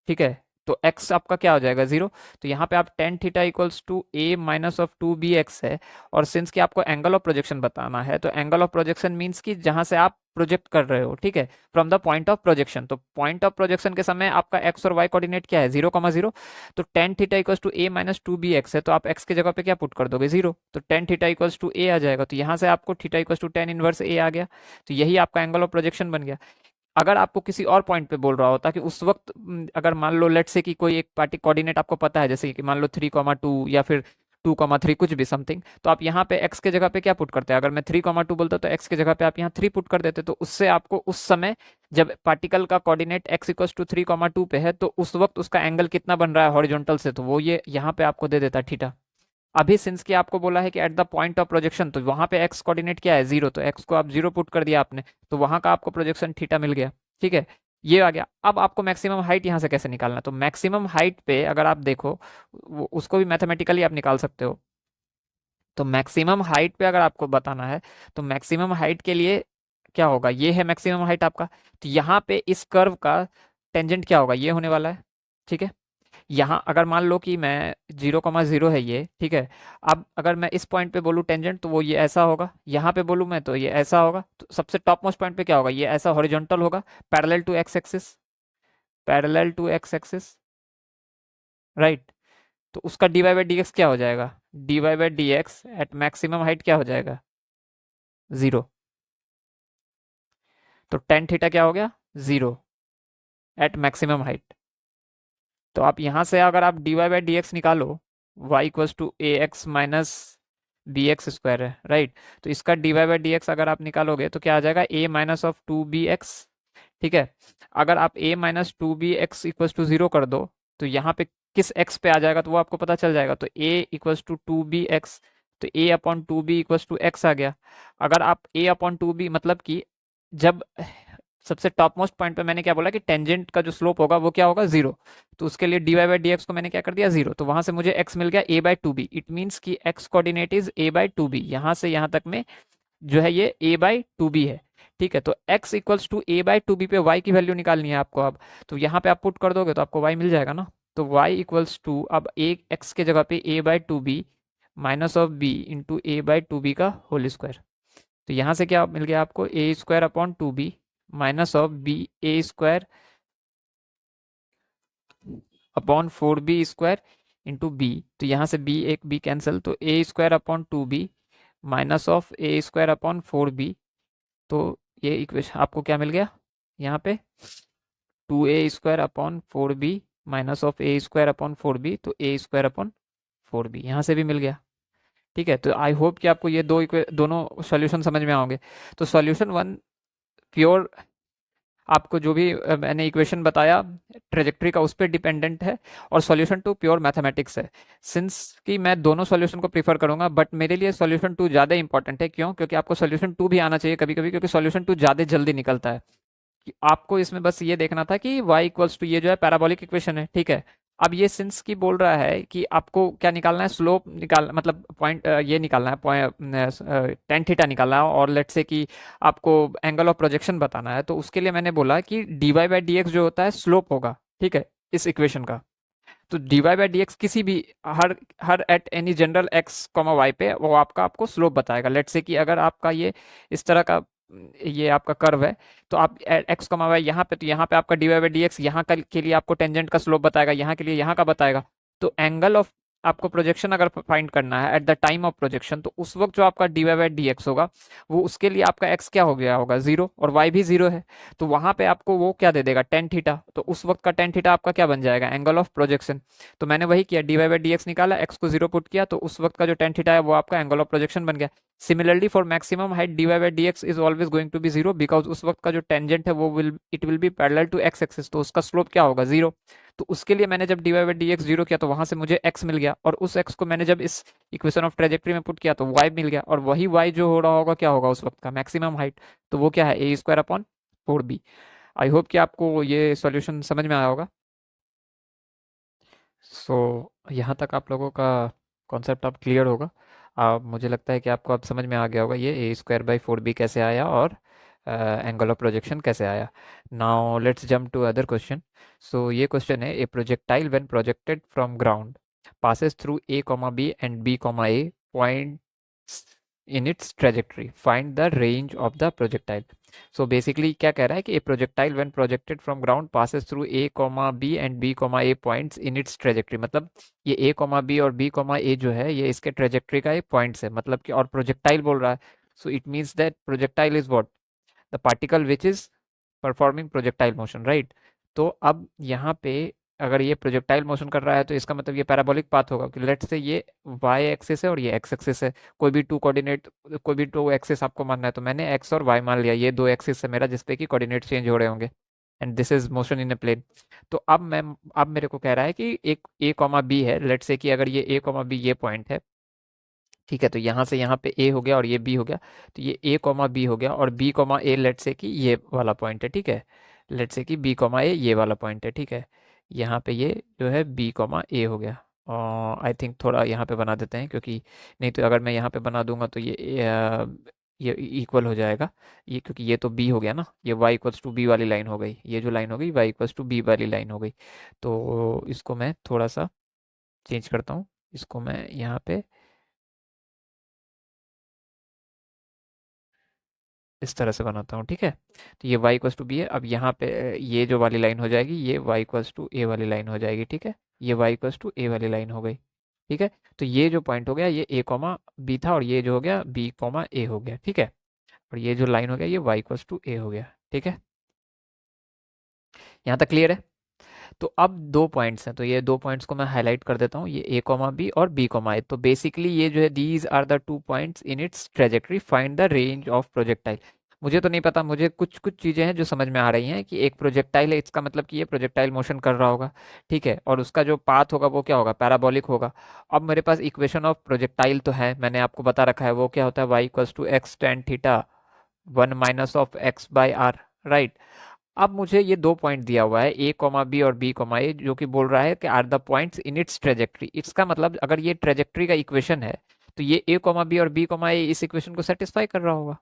ठीक है, तो x आपका क्या हो जाएगा 0। तो यहाँ पे आप tan theta equals to a minus of two b x है, और सिंस कि आपको एंगल ऑफ प्रोजेक्शन बताना है तो एंगल ऑफ प्रोजेक्शन मीन्स कि जहां से आप प्रोजेक्ट कर रहे हो, ठीक है, from the point of projection. तो पॉइंट ऑफ प्रोजेक्शन के समय आपका x और y कोऑर्डिनेट क्या है, 0,0। तो tan theta equals to a minus two b x है, तो आप x की जगह पे क्या पुट कर दोगे, 0। तो tan theta equals to a आ जाएगा, तो यहाँ से आपको theta equals to tan inverse a आ गया। तो यही आपका एंगल ऑफ प्रोजेक्शन बन गया। अगर आपको किसी और पॉइंट पे बोल रहा होता कि उस वक्त अगर मान लो लेट से कि कोई एक पार्टी कोऑर्डिनेट आपको पता है, जैसे कि मान लो 3,2 या फिर 2,3 कुछ भी समथिंग, तो आप यहाँ पे x के जगह पे क्या पुट करते हैं, अगर मैं 3,2 बोलता तो x के जगह पे आप यहाँ 3 पुट कर देते, तो उससे आपको उस समय जब पार्टिकल का कोऑर्डिनेट x इक्वल्स टू 3,2 पे है तो उस वक्त उसका एंगल कितना बन रहा है हॉरिजॉन्टल से, तो वो ये यहाँ पे आपको दे देता है थीटा। अभी सिंस कि आपको बोला है कि at the point of projection, तो वहां पे एक्स कोऑर्डिनेट क्या है, 0, तो एक्स को आप 0 पुट कर दिया आपने, तो वहां का आपको प्रोजेक्शन थीटा मिल गया, ठीक है। ये आ गया। अब आपको मैक्सिमम हाइट यहाँ से कैसे निकालना, तो मैक्सिमम हाइट पे अगर आप देखो उसको भी मैथमेटिकली आप निकाल सकते हो। तो मैक्सिमम हाइट पे अगर आपको बताना है तो मैक्सिमम हाइट के लिए क्या होगा, ये है मैक्सिमम हाइट आपका, तो यहाँ पे इस कर्व का टेंजेंट क्या होगा, ये होने वाला है, ठीक है। यहाँ अगर मान लो कि मैं 0,0 है ये, ठीक है। अब अगर मैं इस पॉइंट पे बोलूँ टेंजेंट तो वो ये ऐसा होगा, यहाँ पे बोलूँ मैं तो ये ऐसा होगा, तो सबसे टॉप मोस्ट पॉइंट पे क्या होगा, ये ऐसा हॉरिजॉन्टल होगा, parallel to x axis, parallel to x axis, right. तो उसका d y by d x क्या हो जाएगा, d y by d x at maximum height क्या हो जाएगा, 0। तो टेन थीटा क्या हो गया, 0 एट मैक्सिमम हाइट। तो आप यहाँ से अगर आप d y by d x निकालो, y equals to A x minus B x square है, राइट। तो इसका d y by d x अगर आप निकालोगे तो क्या आ जाएगा, a minus of two b x, ठीक है। अगर आप a minus two b x equals to 0 कर दो तो यहाँ पे किस x पे आ जाएगा तो वो आपको पता चल जाएगा, तो a equals to two b x, तो a upon two b equals to x आ गया। अगर आप a अपॉन टू बी मतलब कि जब सबसे टॉप मोस्ट पॉइंट पे मैंने क्या बोला कि टेंजेंट का जो स्लोप होगा वो क्या होगा, 0। तो उसके लिए d y by d x को मैंने क्या कर दिया, 0। तो वहां से मुझे x मिल गया a by two b, it means कि x coordinate is a by two b, यहाँ से यहाँ तक में जो है ये a बाई टू बी है, ठीक है। तो x equals to a by two b पे y की वैल्यू निकालनी है आपको अब, तो यहाँ पे आप पुट कर दोगे तो आपको y मिल जाएगा ना। तो y इक्वल्स टू अब a x के जगह पे a by two B minus of b into a by two b का होल स्क्वायर। तो यहाँ से क्या मिल गया आपको, a square upon two B minus of b a square upon four b square into b. तो यहाँ से b एक b कैंसिल, तो a square upon two B minus of a square upon four b. तो ये equation आपको क्या मिल गया यहाँ पे, two a square upon four b minus of a square upon four b, तो a square upon four b यहाँ से भी मिल गया, ठीक है। तो आई होप कि आपको ये दोनों सॉल्यूशन समझ में आओगे। तो सॉल्यूशन वन प्योर आपको जो भी मैंने इक्वेशन बताया ट्रेजेक्ट्री का उस पर डिपेंडेंट है, और सॉल्यूशन टू प्योर मैथमेटिक्स है। सिंस कि मैं दोनों सॉल्यूशन को प्रीफर करूंगा, बट मेरे लिए सॉल्यूशन टू ज़्यादा इंपॉर्टेंट है। क्यों, क्योंकि आपको सॉल्यूशन टू भी आना चाहिए कभी कभी, क्योंकि सॉल्यूशन टू ज़्यादा जल्दी निकलता है। कि आपको इसमें बस ये देखना था कि y इक्वल्स टू ये जो है पैराबोलिक इक्वेशन है, ठीक है। अब ये सिंस की बोल रहा है कि आपको क्या निकालना है, स्लोप निकाल मतलब पॉइंट ये निकालना है, पॉइंट टेन थीटा निकालना है, और लेट्स से कि आपको एंगल ऑफ प्रोजेक्शन बताना है, तो उसके लिए मैंने बोला कि d y by d x जो होता है स्लोप होगा, ठीक है, इस इक्वेशन का। तो d y by d x किसी भी हर हर at any general x comma y पे वो आपका आपको स्लोप बताएगा। लेट्स से कि अगर आपका ये इस तरह का ये आपका कर्व है, तो आप एक्स कॉमा वाई यहाँ पे, तो यहाँ पे आपका d y by d x यहाँ के लिए आपको टेंजेंट का स्लोप बताएगा, यहाँ के लिए यहाँ का बताएगा। तो एंगल ऑफ आपको प्रोजेक्शन अगर फाइंड करना है at the time of projection, तो उस वक्त जो आपका d y by d x होगा, वो उसके लिए आपका एक्स क्या हो गया होगा, जीरो, और वाई भी जीरो है। तो वहां पे आपको वो क्या दे देगा, टेन थीटा। तो उस वक्त का टेन थीटा आपका क्या बन जाएगा, एंगल ऑफ प्रोजेक्शन। तो मैंने वही किया, d y by d x निकाला, एक्स को जीरो पुट किया, तो उस वक्त का जो टेन थीटा है वो आपका एंगल ऑफ प्रोजेक्शन बन गया। Similarly for maximum height d y by d x is always going to be zero, because उस वक्त का जो टेंजेंट है वो will be parallel to x axis, तो उसका स्लोप क्या होगा, जीरो। तो उसके लिए मैंने जब d y by d x zero किया, तो वहां से मुझे एक्स मिल गया, और उस एक्स को मैंने जब इस इक्वेशन ऑफ ट्रेजेक्ट्री में पुट किया तो वाई मिल गया, और वही वाई जो हो रहा होगा क्या होगा उस वक्त का मैक्सिमम हाइट। तो वो क्या है, a square upon 4b। I hope कि आपको ये सॉल्यूशन समझ में आया होगा। सो यहाँ तक आप लोगों का कॉन्सेप्ट अब क्लियर होगा। मुझे लगता है कि आपको अब समझ में आ गया होगा ये ए स्क्वायर बाई 4b कैसे आया, और एंगल ऑफ प्रोजेक्शन कैसे आया। Now let's jump to other question. So ये क्वेश्चन है, a projectile when projected from ground passes through a comma b and b comma a points in its trajectory, find the range of the projectile। So basically क्या कह रहा है कि a projectile when projected from ground passes through a comma b and b comma a points in its trajectory, मतलब ये a comma b और b comma a जो है ये इसके ट्रेजेक्ट्री का एक पॉइंट्स है, मतलब कि, और प्रोजेक्टाइल बोल रहा है। So it means that projectile is what, the particle which is performing projectile motion, right. तो अब यहाँ पे अगर ये प्रोजेक्टाइल मोशन कर रहा है तो इसका मतलब ये पैराबोलिक पाथ होगा, कि लेट्स से ये वाई एक्सिस है और ये एक्स एक्सिस है। कोई भी टू एक्सिस आपको मानना है, तो मैंने एक्स और वाई मान लिया, ये दो एक्सिस है मेरा जिसपे कि कोऑर्डिनेट चेंज हो रहे होंगे, and this is motion in a plane. तो अब मेरे को कह रहा है कि एक ए कॉमा बी है, लेट्स से कि अगर ये ए कॉमा बी ये पॉइंट है, ठीक है, तो यहाँ से यहाँ पे ए हो गया और ये बी हो गया, तो ये ए कॉमा बी हो गया, और b comma A let's say कि ये वाला पॉइंट है, ठीक है। लेट्स से कि बी कॉमा ए ये वाला पॉइंट है, ठीक है। यहाँ पे ये जो है बी कॉमा ए हो गया, और आई थिंक थोड़ा यहाँ पे बना देते हैं, क्योंकि नहीं तो अगर मैं यहाँ पे बना दूंगा तो ये इक्वल हो जाएगा, ये क्योंकि ये तो बी हो गया ना, ये वाई इक्वल्स टू बी वाली लाइन हो गई, ये जो लाइन हो गई वाई इक्वल्स टू बी वाली लाइन हो गई। तो इसको मैं थोड़ा सा चेंज करता हूँ, इसको मैं यहाँ पे इस तरह से बनाता हूँ, ठीक है। तो ये y इक्वल्स टू बी है, अब यहाँ पे ये जो वाली लाइन हो जाएगी ये y इक्वल्स टू ए वाली लाइन हो जाएगी, ठीक है। ये y इक्वल्स टू ए वाली लाइन हो गई, ठीक है। तो ये जो पॉइंट हो गया ये a कॉमा बी था, और ये जो हो गया b कॉमा ए हो गया, ठीक है। और ये जो लाइन हो गया ये y इक्वल्स टू ए हो गया, ठीक है। यहाँ तक क्लियर है। तो अब दो पॉइंट्स हैं, तो ये दो पॉइंट्स को मैं हाईलाइट कर देता हूँ, ये ए कॉमा बी और बी कॉमा ए। तो बेसिकली ये जो है these are the two points in its trajectory, find the range of projectile. मुझे तो नहीं पता, मुझे कुछ कुछ चीज़ें हैं जो समझ में आ रही हैं कि एक प्रोजेक्टाइल है, इसका मतलब कि ये प्रोजेक्टाइल मोशन कर रहा होगा, ठीक है, और उसका जो पाथ होगा वो क्या होगा, पैराबोलिक होगा। अब मेरे पास इक्वेशन ऑफ प्रोजेक्टाइल तो है, मैंने आपको बता रखा है, वो क्या होता है, y equals to x tan theta one minus of x by r, right. अब मुझे ये दो पॉइंट दिया हुआ है ए कॉमा बी और बी कॉमा ए, जो कि बोल रहा है कि are the points in its trajectory. इसका मतलब अगर ये ट्रेजेक्ट्री का इक्वेशन है, तो ये ए कॉमा बी और बी कॉमा ए इस इक्वेशन को सेटिस्फाई कर रहा होगा।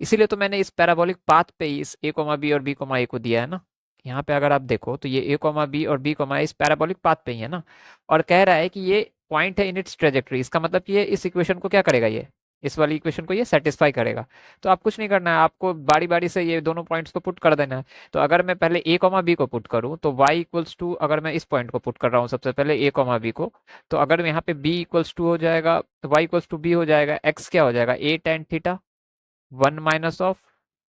इसीलिए तो मैंने इस पैराबोलिक पाथ पे ही इस ए कॉमा बी और बी कॉमा ए को दिया है ना। यहाँ पे अगर आप देखो तो ये ए कॉमा बी और बी कॉमा ए इस पैराबोलिक पाथ पे ही है ना, और कह रहा है कि ये पॉइंट है इन इट्स ट्रेजेक्ट्री। इसका मतलब कि ये इस इक्वेशन को क्या करेगा, ये इस वाली इक्वेशन को ये सेटिस्फाई करेगा। तो आप कुछ नहीं करना है, आपको बारी बारी से ये दोनों पॉइंट्स को पुट कर देना है। तो अगर मैं पहले ए कॉमा बी को पुट करूँ तो वाई इक्वल्स टू, अगर मैं इस पॉइंट को पुट कर रहा हूँ सबसे पहले ए कॉमा बी को, तो अगर यहाँ पे बी इक्वल्स टू हो जाएगा तो वाई इक्वल्स टू बी हो जाएगा, एक्स क्या हो जाएगा, a tan theta one minus of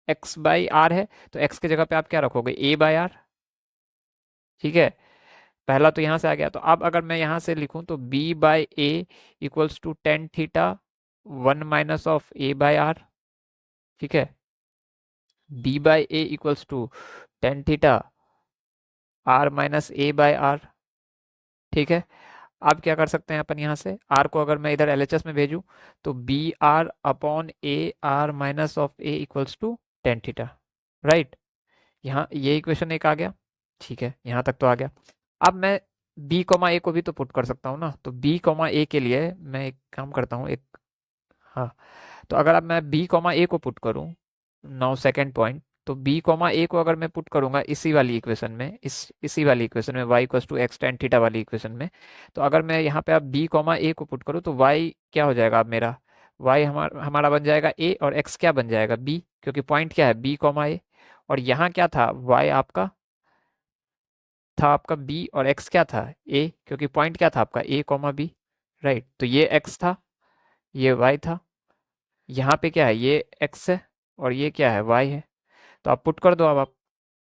x by r है, तो एक्स की जगह पे आप क्या रखोगे, ए बाई आर, ठीक है। पहला तो यहाँ से आ गया, तो अब अगर मैं यहाँ से लिखूँ तो b by a equals to tan theta one minus of a by r, ठीक है। B by a equals to tan theta r minus a by r, ठीक है। अब क्या कर सकते हैं अपन यहाँ से, आर को अगर मैं इधर एलएचएस में भेजूँ तो b r upon a r minus of a equals to tan theta, right. यहाँ ये इक्वेशन एक आ गया, ठीक है, यहाँ तक तो आ गया। अब मैं बी कॉमा ए को भी तो पुट कर सकता हूँ ना, तो बी कॉमा ए के लिए मैं एक काम करता हूँ, एक, हाँ, तो अगर अब मैं बी कॉमा ए को पुट करूँ, नाउ सेकेंड पॉइंट, तो बी कॉमा ए को अगर मैं पुट करूंगा इसी वाली इक्वेशन में, इसी वाली इक्वेशन में, y equals to x tan theta वाली इक्वेशन में, तो अगर मैं यहाँ पे अब बी कॉमा ए को पुट करूँ तो y क्या हो जाएगा, अब मेरा y हमारा बन जाएगा a और x क्या बन जाएगा b, क्योंकि पॉइंट क्या है बी कॉमा ए, और यहाँ क्या था y आपका था आपका b और x क्या था a, क्योंकि पॉइंट क्या था आपका a कॉमा b, राइट, तो ये x था, ये y था, यहाँ पे क्या है ये x है और ये क्या है y है, तो आप पुट कर दो अब आप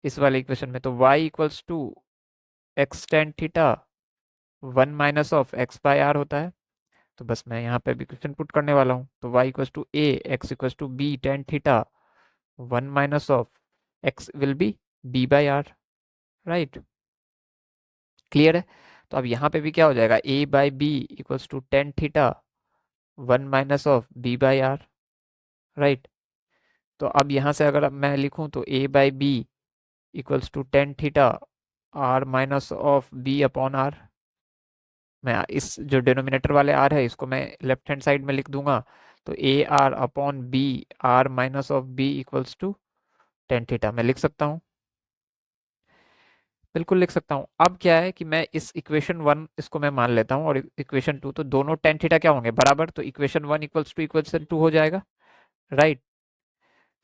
इस वाले इक्वेशन में, तो y equals to x tan theta one minus of x by r होता है, तो बस मैं यहाँ पे भी इक्वेशन पुट करने वाला हूँ, तो y equals to a x equals to b tan theta one minus of x will be b by r, right, clear है। तो अब यहाँ पे भी क्या हो जाएगा a by b equals to tan theta one minus of b by r, right, तो अब यहाँ से अगर अब मैं लिखूँ तो a by b equals to tan theta r minus of b upon r, मैं इस जो डिनोमिनेटर वाले आर है इसको मैं लेफ्ट हैंड साइड में लिख दूंगा, तो a r upon b r minus of b equals to tan theta मैं लिख सकता हूँ, बिल्कुल लिख सकता हूँ। अब क्या है कि मैं इस इक्वेशन वन इसको मैं मान लेता हूँ और इक्वेशन टू, तो दोनों टेन थीटा क्या होंगे बराबर, तो equation one equals to equation two हो जाएगा, राइट,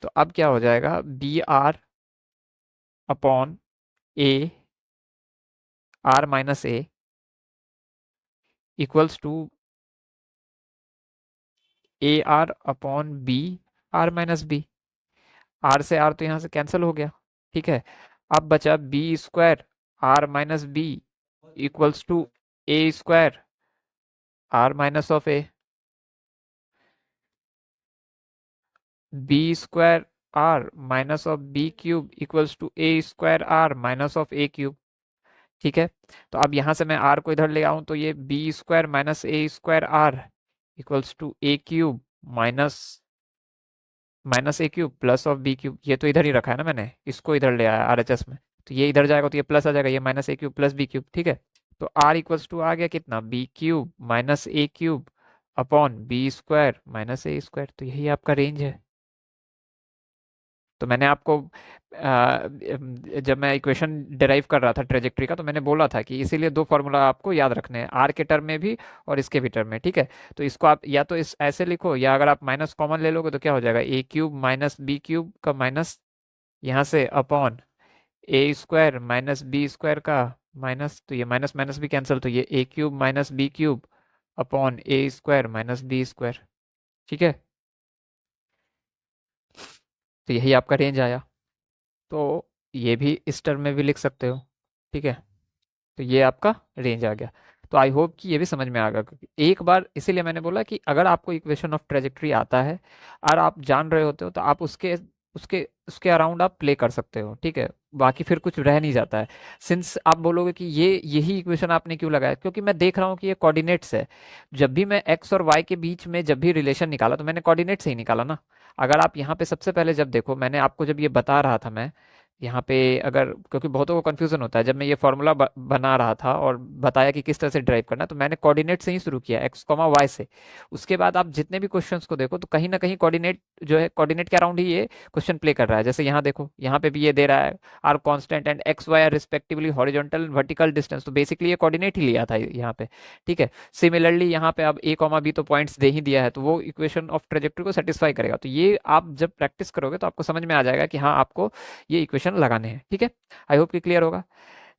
तो अब क्या हो जाएगा b r upon a r minus a equals to a r upon b r minus b, r से आर तो यहाँ से कैंसिल हो गया, ठीक है, अब बचा b square r minus b equals to a square r minus of a, b square r minus of b cube equals to a square r minus of a cube, ठीक है, तो अब यहाँ से मैं आर को इधर ले आऊँ तो ये b square minus a square r equals to a cube minus minus a cube plus of b cube, ये तो इधर ही रखा है ना मैंने, इसको इधर ले आया आर एच एस में, तो ये इधर जाएगा तो ये प्लस आ जाएगा, ये minus a cube plus b cube, ठीक है, तो आर इक्वल्स टू आ गया कितना b cube minus a cube upon b square minus a square, तो यही आपका रेंज है। तो मैंने आपको जब मैं इक्वेशन डिराइव कर रहा था ट्रेजेक्ट्री का तो मैंने बोला था कि इसीलिए दो फार्मूला आपको याद रखने हैं, आर के टर्म में भी और इसके भी टर्म में, ठीक है, तो इसको आप या तो इस ऐसे लिखो या अगर आप माइनस कॉमन ले लोगे तो क्या हो जाएगा a cube minus b cube का माइनस यहाँ से upon a square minus b square का माइनस, तो ये माइनस माइनस भी कैंसिल, तो ये a cube minus b cube upon a square minus b square, ठीक है, तो यही आपका रेंज आया, तो ये भी इस टर्म में भी लिख सकते हो, ठीक है, तो ये आपका रेंज आ गया। तो आई होप कि ये भी समझ में आ गया, क्योंकि एक बार इसीलिए मैंने बोला कि अगर आपको इक्वेशन ऑफ ट्रेजेक्ट्री आता है और आप जान रहे होते हो तो आप उसके उसके उसके अराउंड आप प्ले कर सकते हो, ठीक है, बाकी फिर कुछ रह नहीं जाता है। सिंस आप बोलोगे कि ये यही इक्वेशन आपने क्यों लगाया, क्योंकि मैं देख रहा हूँ कि ये कोऑर्डिनेट्स है, जब भी मैं एक्स और वाई के बीच में जब भी रिलेशन निकाला तो मैंने कोऑर्डिनेट से ही निकाला ना। अगर आप यहाँ पे सबसे पहले जब देखो मैंने आपको जब ये बता रहा था मैं यहाँ पे, अगर क्योंकि बहुतों को कंफ्यूजन होता है, जब मैं ये फॉर्मूला बना रहा था और बताया कि किस तरह से ड्राइव करना, तो मैंने कोऑर्डिनेट से ही शुरू किया एक्स कॉमा वाई से, उसके बाद आप जितने भी क्वेश्चंस को देखो तो कहीं ना कहीं कोऑर्डिनेट जो है कोऑर्डिनेट के अराउंड ही ये क्वेश्चन प्ले कर रहा है, जैसे यहाँ देखो यहाँ पे भी ये दे रहा है r constant and x y are respectively horizontal and vertical distance, तो बेसिकली ये कोऑर्डिनेट ही लिया था यहाँ पे, ठीक है। सिमिलरली यहाँ पे अब ए कॉमा बी तो पॉइंट्स दे ही दिया है, तो वो इक्वेशन ऑफ ट्रेजेक्टरी को सेटिस्फाई करेगा, तो ये आप जब प्रैक्टिस करोगे तो आपको समझ में आ जाएगा कि हाँ आपको ये इक्वेशन लगाने हैं, ठीक है। आई होप कि क्लियर होगा।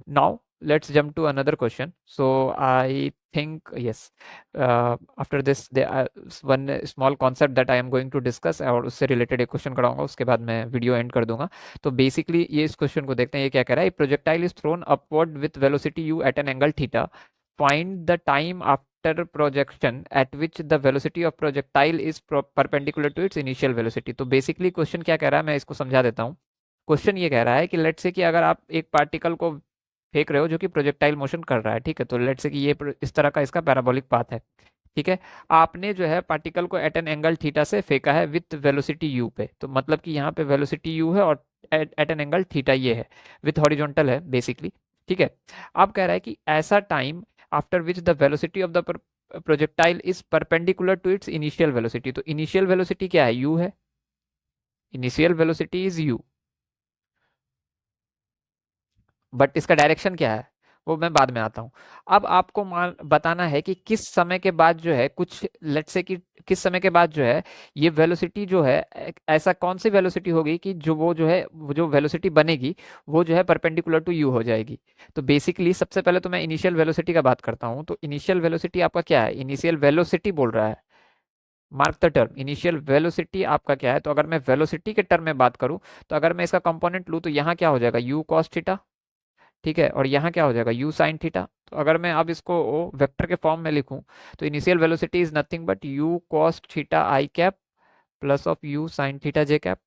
Now let's jump to another question. So I think yes, after this there are one small concept that I am going to discuss और उससे related एक क्वेश्चन कराऊंगा, उसके बाद मैं वीडियो एंड कर दूंगा। तो बेसिकली ये इस क्वेश्चन को देखते हैं, ये क्या कह रहा है, projectile is thrown upward with velocity u at an angle theta, find the time after projection at which the velocity of projectile is perpendicular to its initial velocity. तो बेसिकली क्वेश्चन क्या कह रहा है, मैं इसको समझा देता हूँ। क्वेश्चन ये कह रहा है कि लेट्स से कि अगर आप एक पार्टिकल को फेंक रहे हो जो कि प्रोजेक्टाइल मोशन कर रहा है, ठीक है, तो लेट्स से कि ये इस तरह का इसका पैराबोलिक पाथ है, ठीक है, आपने जो है पार्टिकल को एट एन एंगल थीटा से फेंका है विथ वेलोसिटी यू पे, तो मतलब कि यहाँ पे वेलोसिटी यू है और एट एन एंगल थीटा ये है, विथ हॉरिजॉन्टल है बेसिकली, ठीक है। अब कह रहा है कि ऐसा time after which the velocity of the projectile is perpendicular to its initial velocity. तो इनिशियल वेलोसिटी क्या है, यू है, initial velocity is u, but इसका डायरेक्शन क्या है वो मैं बाद में आता हूँ। अब आपको मान बताना है कि किस समय के बाद जो है कुछ लेट्स से कि किस समय के बाद जो है ये वेलोसिटी जो है ऐसा कौन सी वेलोसिटी होगी कि जो वो जो है वो जो वेलोसिटी बनेगी वो जो है परपेंडिकुलर टू यू हो जाएगी। तो बेसिकली सबसे पहले तो मैं इनिशियल वेलोसिटी का बात करता हूँ। तो इनिशियल वेलोसिटी आपका क्या है, इनिशियल वेलोसिटी बोल रहा है, mark the term initial velocity आपका क्या है। तो अगर मैं वेलोसिटी के टर्म में बात करूं तो अगर मैं इसका कंपोनेंट लूं तो यहाँ क्या हो जाएगा, यू कॉस थीटा, ठीक है, और यहाँ क्या हो जाएगा यू साइन थीटा। तो अगर मैं अब इसको वेक्टर के फॉर्म में लिखूं तो initial velocity is nothing but you cos theta i cap plus of u sine theta j cap.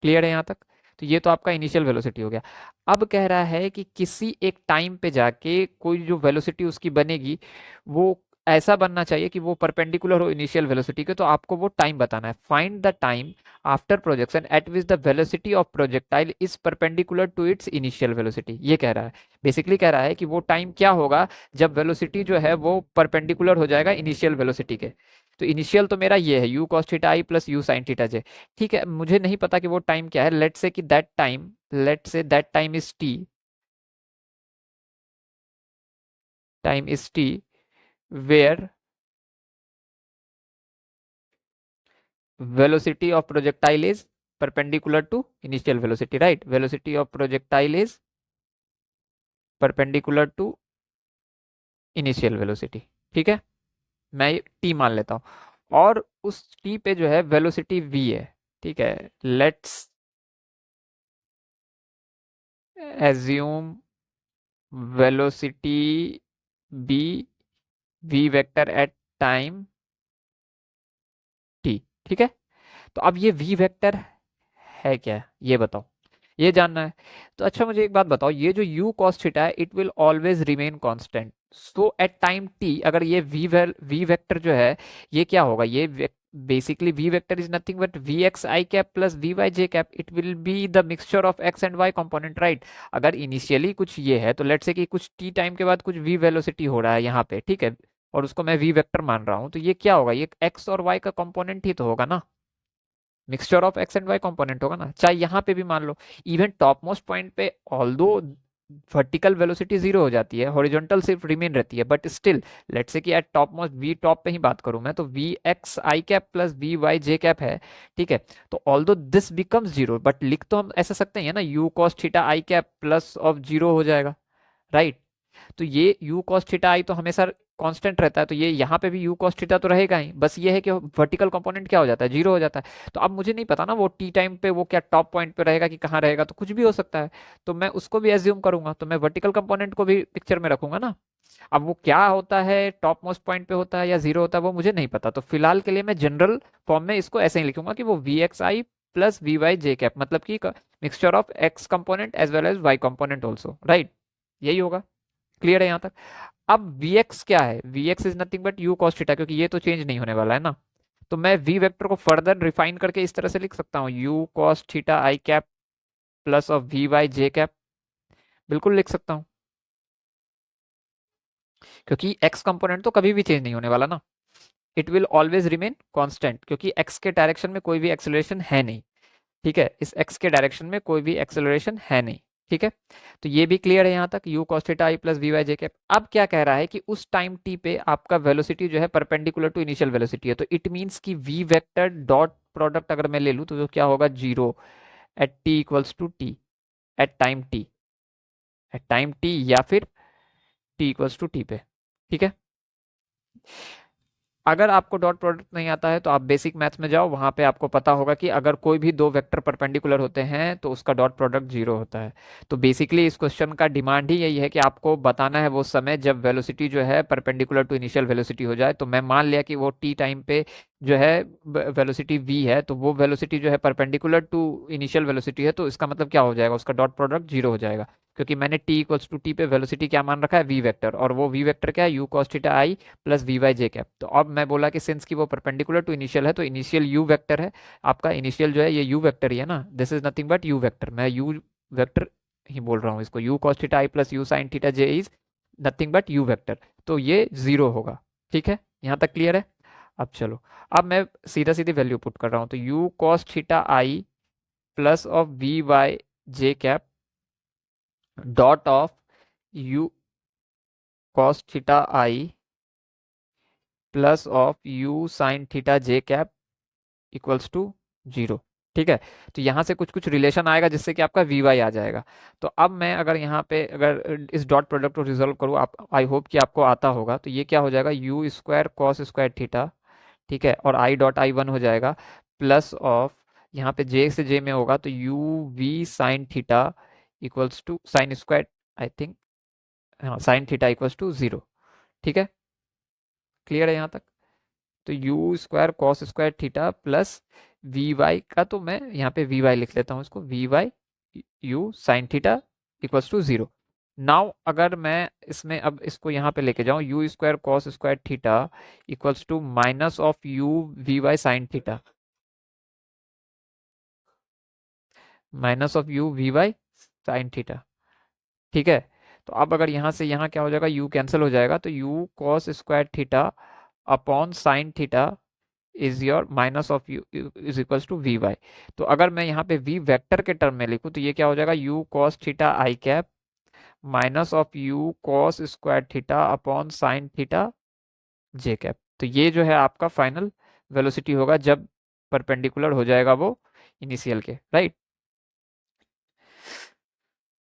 Clear है यहाँ तक। तो ये तो आपका इनिशियल वेलोसिटी हो गया। अब कह रहा है कि किसी एक टाइम पे जाके कोई जो वेलोसिटी उसकी बनेगी वो ऐसा बनना चाहिए कि वो परपेंडिकुलर हो इनिशियल वेलोसिटी के। तो आपको वो टाइम बताना है, find the time after projection at which the velocity of projectile is perpendicular to its initial velocity. ये कह रहा है, बेसिकली कह रहा है कि वो टाइम क्या होगा जब वेलोसिटी जो है वो परपेंडिकुलर हो जाएगा इनिशियल वेलोसिटी के। तो इनिशियल तो मेरा ये है u cos theta i plus u sine theta j. ठीक है, मुझे नहीं पता कि वो टाइम क्या है, लेट्स से कि that time, let's say that time is t, time is t where velocity of projectile is perpendicular to initial velocity, right? Velocity of projectile is perpendicular to initial velocity। ठीक है, मैं T मान लेता हूं और उस T पे जो है वेलोसिटी वी है। ठीक है, let's assume velocity be v vector at time t. ठीक है, तो अब ये वी वेक्टर है क्या, ये बताओ, ये जानना है। तो अच्छा मुझे एक बात बताओ, ये जो u cos थीटा है it will always remain constant. So at time t अगर ये v वेक्टर जो है ये क्या होगा, ये basically v vector is nothing but v x i cap plus v y j cap, it will be the mixture of x and y component, right. अगर initially कुछ ये है तो लेट्स से कि कुछ t टाइम के बाद कुछ v वेलोसिटी हो रहा है यहाँ पे, ठीक है, और उसको मैं v वेक्टर मान रहा हूँ, तो ये क्या होगा, ये x और y का कंपोनेंट ही तो होगा ना, mixture of x and y component होगा ना। चाहे यहाँ पे भी मान लो इवन टॉप मोस्ट पॉइंट पे ऑल्दो वर्टिकल वेलोसिटी जीरो हो जाती है, हॉरिजॉन्टल सिर्फ रिमेन रहती है, बट स्टिल लेट्स से कि at top most v top पे ही बात करूं मैं तो v x i cap plus v y j cap है। ठीक है, तो although this becomes zero but लिख तो हम ऐसा सकते हैं ना u cos theta i cap plus of zero हो जाएगा, राइट। तो ये u cos थीटा आई तो हमेशा कांस्टेंट रहता है, तो ये यहाँ पे भी u cos थीटा तो रहेगा ही, बस ये है कि वर्टिकल कंपोनेंट क्या हो जाता है, जीरो हो जाता है। तो अब मुझे नहीं पता ना वो टी टाइम पे वो क्या टॉप पॉइंट पे रहेगा कि कहाँ रहेगा, तो कुछ भी हो सकता है। तो मैं उसको भी एज्यूम करूंगा, तो मैं वर्टिकल कंपोनेंट को भी पिक्चर में रखूंगा ना। अब वो क्या होता है, टॉप मोस्ट पॉइंट पे होता है या जीरो होता है वो मुझे नहीं पता। तो फिलहाल के लिए मैं जनरल फॉर्म में इसको ऐसे ही लिखूंगा कि वो v x i plus v y j cap, मतलब कि mixture of x component as well as y component also, right, यही होगा। क्लियर है यहाँ तक। अब Vx क्या है, Vx is nothing but u cos theta, क्योंकि ये तो चेंज नहीं होने वाला है ना। तो मैं v वेक्टर को फर्दर रिफाइन करके इस तरह से लिख सकता हूँ u cos theta i cap plus of v y j cap, बिल्कुल लिख सकता हूँ, क्योंकि x कंपोनेंट तो कभी भी चेंज नहीं होने वाला ना, it will always remain constant, क्योंकि x के डायरेक्शन में कोई भी एक्सेलरेशन है नहीं। ठीक है, इस x के डायरेक्शन में कोई भी एक्सेलरेशन है नहीं। ठीक है, तो ये भी क्लियर है यहाँ तक, u cos theta i plus v y j cap. अब क्या कह रहा है कि उस टाइम t पे आपका वेलोसिटी जो है परपेंडिकुलर टू इनिशियल वेलोसिटी है, तो इट मींस कि v वेक्टर डॉट प्रोडक्ट अगर मैं ले लूँ तो क्या होगा, zero at t equals to t, at time t, at time t या फिर t इक्वल्स टू t पे। ठीक है, अगर आपको डॉट प्रोडक्ट नहीं आता है तो आप बेसिक मैथ्स में जाओ, वहां पे आपको पता होगा कि अगर कोई भी दो वेक्टर परपेंडिकुलर होते हैं तो उसका डॉट प्रोडक्ट जीरो होता है। तो बेसिकली इस क्वेश्चन का डिमांड ही यही है कि आपको बताना है वो समय जब वेलोसिटी जो है परपेंडिकुलर टू इनिशियल वेलोसिटी हो जाए। तो मैं मान लिया कि वो टी टाइम पे जो है वेलोसिटी v है, तो वो वेलोसिटी जो है परपेंडिकुलर टू इनिशियल वेलोसिटी है, तो इसका मतलब क्या हो जाएगा, उसका डॉट प्रोडक्ट जीरो हो जाएगा, क्योंकि मैंने t इक्वल्स टू टी पे वेलोसिटी क्या मान रखा है, v वेक्टर, और वो v वेक्टर क्या है, u cos theta i plus v y j cap. तो अब मैं बोला कि सिंस की वो परपेंडिकुलर टू इनिशियल है तो इनिशियल u वेक्टर है, आपका इनिशियल जो है ये u वेक्टर ही है ना, this is nothing but u vector, मैं u वेक्टर ही बोल रहा हूँ इसको, u cos theta i plus u sin theta j is nothing but u vector, तो ये 0 होगा। ठीक है, यहाँ तक क्लियर है। अब चलो, अब मैं सीधा सीधी वैल्यू पुट कर रहा हूँ, तो u cos theta i plus of v y j cap dot of u cos theta i plus of u sin theta j cap equals to 0। ठीक है, तो यहाँ से कुछ कुछ रिलेशन आएगा जिससे कि आपका वी वाई आ जाएगा। तो अब मैं अगर यहाँ पे अगर इस डॉट प्रोडक्ट को रिजोल्व करूँ, आप आई होप कि आपको आता होगा, तो ये क्या हो जाएगा, you square cos square theta, ठीक है, और आई डॉट आई वन हो जाएगा प्लस ऑफ, यहाँ पे जे से जे में होगा तो u v sine theta equals to sine square, I think, हाँ, साइन थीटा इक्वल्स टू 0। ठीक है, क्लियर है यहाँ तक। तो you square cos square theta plus v y का, तो मैं यहाँ पे वी वाई लिख लेता हूँ इसको, v y u sine theta equals to 0। Now अगर मैं इसमें अब इसको यहाँ पे लेके जाऊँ, u square cos square theta equals to minus of u v y sine theta, minus of u v y sine theta. ठीक है, तो अब अगर यहाँ से यहाँ क्या हो जाएगा, u कैंसिल हो जाएगा, तो u cos square theta upon sine theta is your minus of u is equals to v y. तो अगर मैं यहाँ पे v वेक्टर के टर्म में लिखूँ तो ये क्या हो जाएगा, u cos theta i cap minus of u cos square theta upon sine theta j cap. तो ये जो है आपका फाइनल वेलोसिटी होगा जब परपेंडिकुलर हो जाएगा वो इनिशियल के, राइट।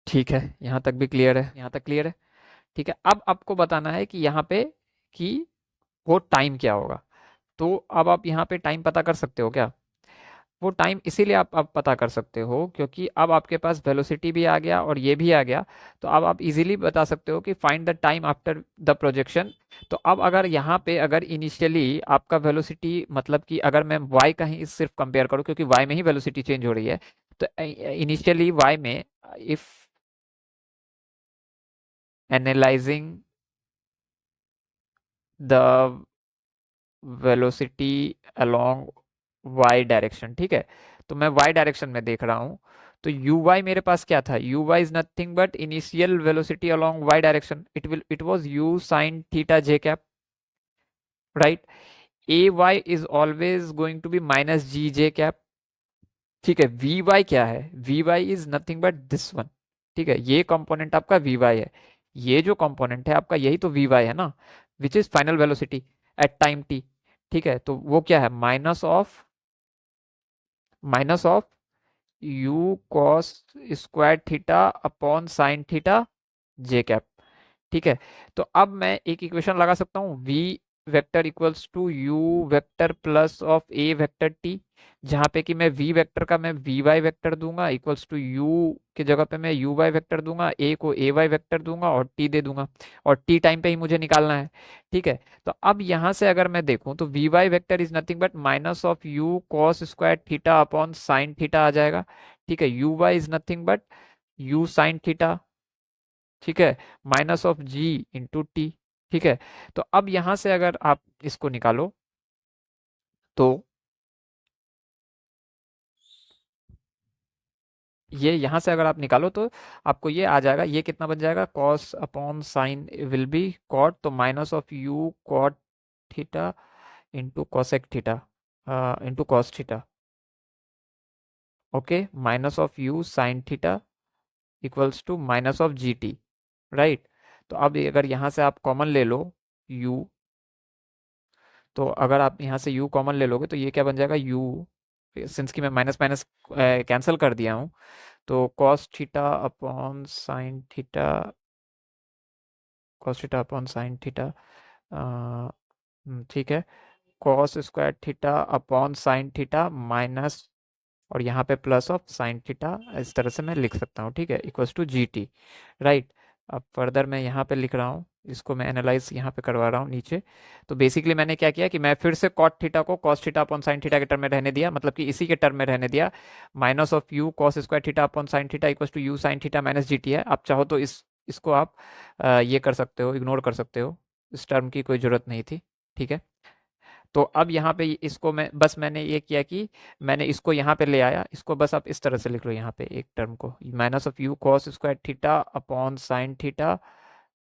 ठीक है, यहाँ तक भी क्लियर है, यहाँ तक क्लियर है। ठीक है, अब आपको बताना है कि यहाँ पे कि वो टाइम क्या होगा। तो अब आप यहाँ पे टाइम पता कर सकते हो क्या, वो टाइम इसीलिए आप अब पता कर सकते हो क्योंकि अब आपके पास वेलोसिटी भी आ गया और ये भी आ गया, तो अब आप इजीली बता सकते हो कि find the time after the projection. तो अब अगर यहाँ पे अगर इनिशियली आपका वेलोसिटी, मतलब कि अगर मैं y का ही सिर्फ कंपेयर करूँ क्योंकि y में ही वेलोसिटी चेंज हो रही है, तो इनिशियली y में if analysing the velocity along y direction, ठीक है, तो मैं y डायरेक्शन में देख रहा हूँ, तो यू वाई मेरे पास क्या था, u y is nothing but initial velocity along y direction, it was u sine theta j cap, right. A y is always going to B minus g J cap. ठीक है, v y क्या है, v y is nothing but this one. ठीक है, ये component आपका v Y है, ये जो कंपोनेंट है आपका यही तो वी वाई है ना, which is final velocity at time t. ठीक है, तो वो क्या है, minus of u cos square theta upon sine theta j cap. ठीक है, तो अब मैं एक इक्वेशन लगा सकता हूँ, v vector equals to u vector plus of a vector t, जहाँ पे कि मैं v वेक्टर का मैं वी वाई वेक्टर दूंगा इक्वल्स टू u की जगह पे मैं यू वाई वेक्टर दूंगा, a को ए वाई वेक्टर दूंगा और t दे दूंगा, और t टाइम पे ही मुझे निकालना है। ठीक है, तो अब यहाँ से अगर मैं देखूँ तो v y vector is nothing but minus of u cos square theta upon sine theta आ जाएगा। ठीक है, you y is nothing but u sine theta, ठीक है, minus of g into t. ठीक है, तो अब यहां से अगर आप इसको निकालो तो ये यहां से अगर आप निकालो तो आपको ये आ जाएगा, ये कितना बन जाएगा, cos upon sine will be cot, तो minus of u cot theta into cosec theta into cos theta, okay, minus of u sine theta equals to minus of g t, right. तो अब अगर यहाँ से आप कॉमन ले लो u, तो अगर आप यहाँ से u कॉमन ले लोगे तो ये क्या बन जाएगा, u, सिंस कि मैं माइनस माइनस कैंसिल कर दिया हूँ, तो cos theta upon sine theta, cos theta upon sine theta, ठीक है, cos square theta upon sine theta minus, और यहाँ पे प्लस ऑफ साइन थीटा, इस तरह से मैं लिख सकता हूँ। ठीक है, equals to g t, right. अब फर्दर मैं यहाँ पे लिख रहा हूँ, इसको मैं एनालाइज यहाँ पे करवा रहा हूँ नीचे। तो बेसिकली मैंने क्या किया कि मैं फिर से कॉट थीटा को cos theta upon sine theta के टर्म में रहने दिया, मतलब कि इसी के टर्म में रहने दिया, minus of u cos square theta upon sine theta equals to you sine theta minus g t है। आप चाहो तो इसको आप ये कर सकते हो, इग्नोर कर सकते हो, इस टर्म की कोई ज़रूरत नहीं थी। ठीक है, तो अब यहाँ पे इसको मैंने ये किया कि मैंने इसको यहाँ पे ले आया, इसको बस आप इस तरह से लिख लो यहाँ पे एक टर्म को, minus of u cos square theta upon sine theta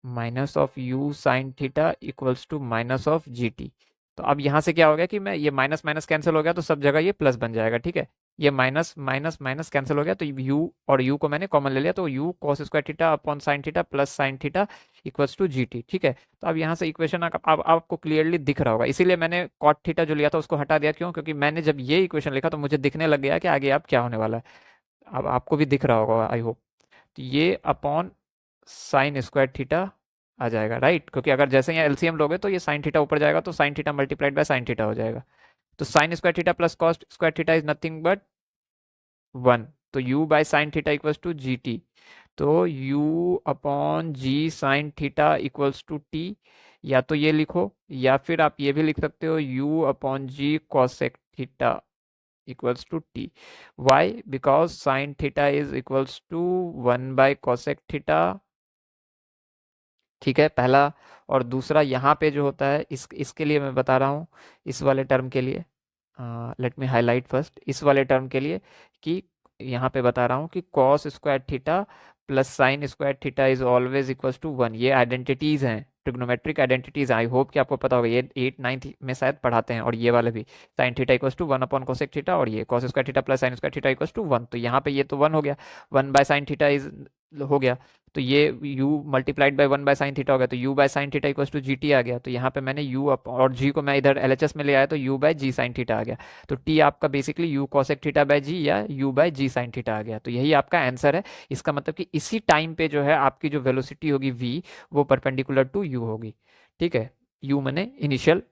minus of u sine theta equals to minus of g t. तो अब यहाँ से क्या हो गया कि मैं ये माइनस माइनस कैंसिल हो गया तो सब जगह ये प्लस बन जाएगा, ठीक है। ये माइनस माइनस माइनस कैंसिल हो गया तो यू और यू को मैंने कॉमन ले लिया, तो u cos square theta upon sine theta plus sine theta equals to g t, ठीक है। तो अब यहाँ से इक्वेशन अब आपको क्लियरली दिख रहा होगा, इसीलिए मैंने कॉट थीटा जो लिया था उसको हटा दिया। क्यों? क्योंकि मैंने जब ये इक्वेशन लिखा तो मुझे दिखने लग गया कि आगे अब क्या होने वाला है। अब आपको भी दिख रहा होगा आई होप। तो ये अपॉन साइन स्क्वायर थीटा आ जाएगा, राइट। क्योंकि अगर जैसे यहाँ एलसीएम लोगे तो ये साइन थीटा ऊपर जाएगा तो sine theta multiplied by sine theta हो जाएगा। तो sine square theta plus cos square theta is nothing but 1। तो u by sine theta equals to g t. तो u upon g sine theta equals to t, या तो ये लिखो या फिर आप ये भी लिख सकते हो u upon g cosec theta equals to t. Why? Because sine theta is equals to 1 by cosec theta, ठीक है, पहला। और दूसरा यहाँ पे जो होता है इसके लिए मैं बता रहा हूँ, इस वाले टर्म के लिए, लेट मी हाईलाइट फर्स्ट इस वाले टर्म के लिए, कि यहाँ पे बता रहा हूँ कि cos square theta plus sine square theta is always equals to 1। ये आइडेंटिटीज हैं, ट्रिग्नोमेट्रिक आइडेंटिटीज। आई होप कि आपको पता होगा, ये 8 9 में शायद पढ़ाते हैं। और ये वाले भी, sine theta equals to 1 upon cosec theta, और ये cos square theta plus sine square theta equals to 1। तो यहाँ पे ये तो 1 हो गया, 1 बाय साइन थीटा इज हो गया, तो ये u multiplied by 1 by sine theta हो गया, तो u by sine theta equals to g t आ गया। तो यहाँ पे मैंने u और g को मैं इधर एलएचएस में ले आया तो u बाय जी साइन थीटा आ गया। तो t आपका basically u cosec theta by g या u बाय जी साइन थीटा आ गया। तो यही आपका आंसर है। इसका मतलब कि इसी टाइम पे जो है आपकी जो वेलोसिटी होगी v, वो परपेंडिकुलर टू u होगी, ठीक है। u मैंने इनिशियल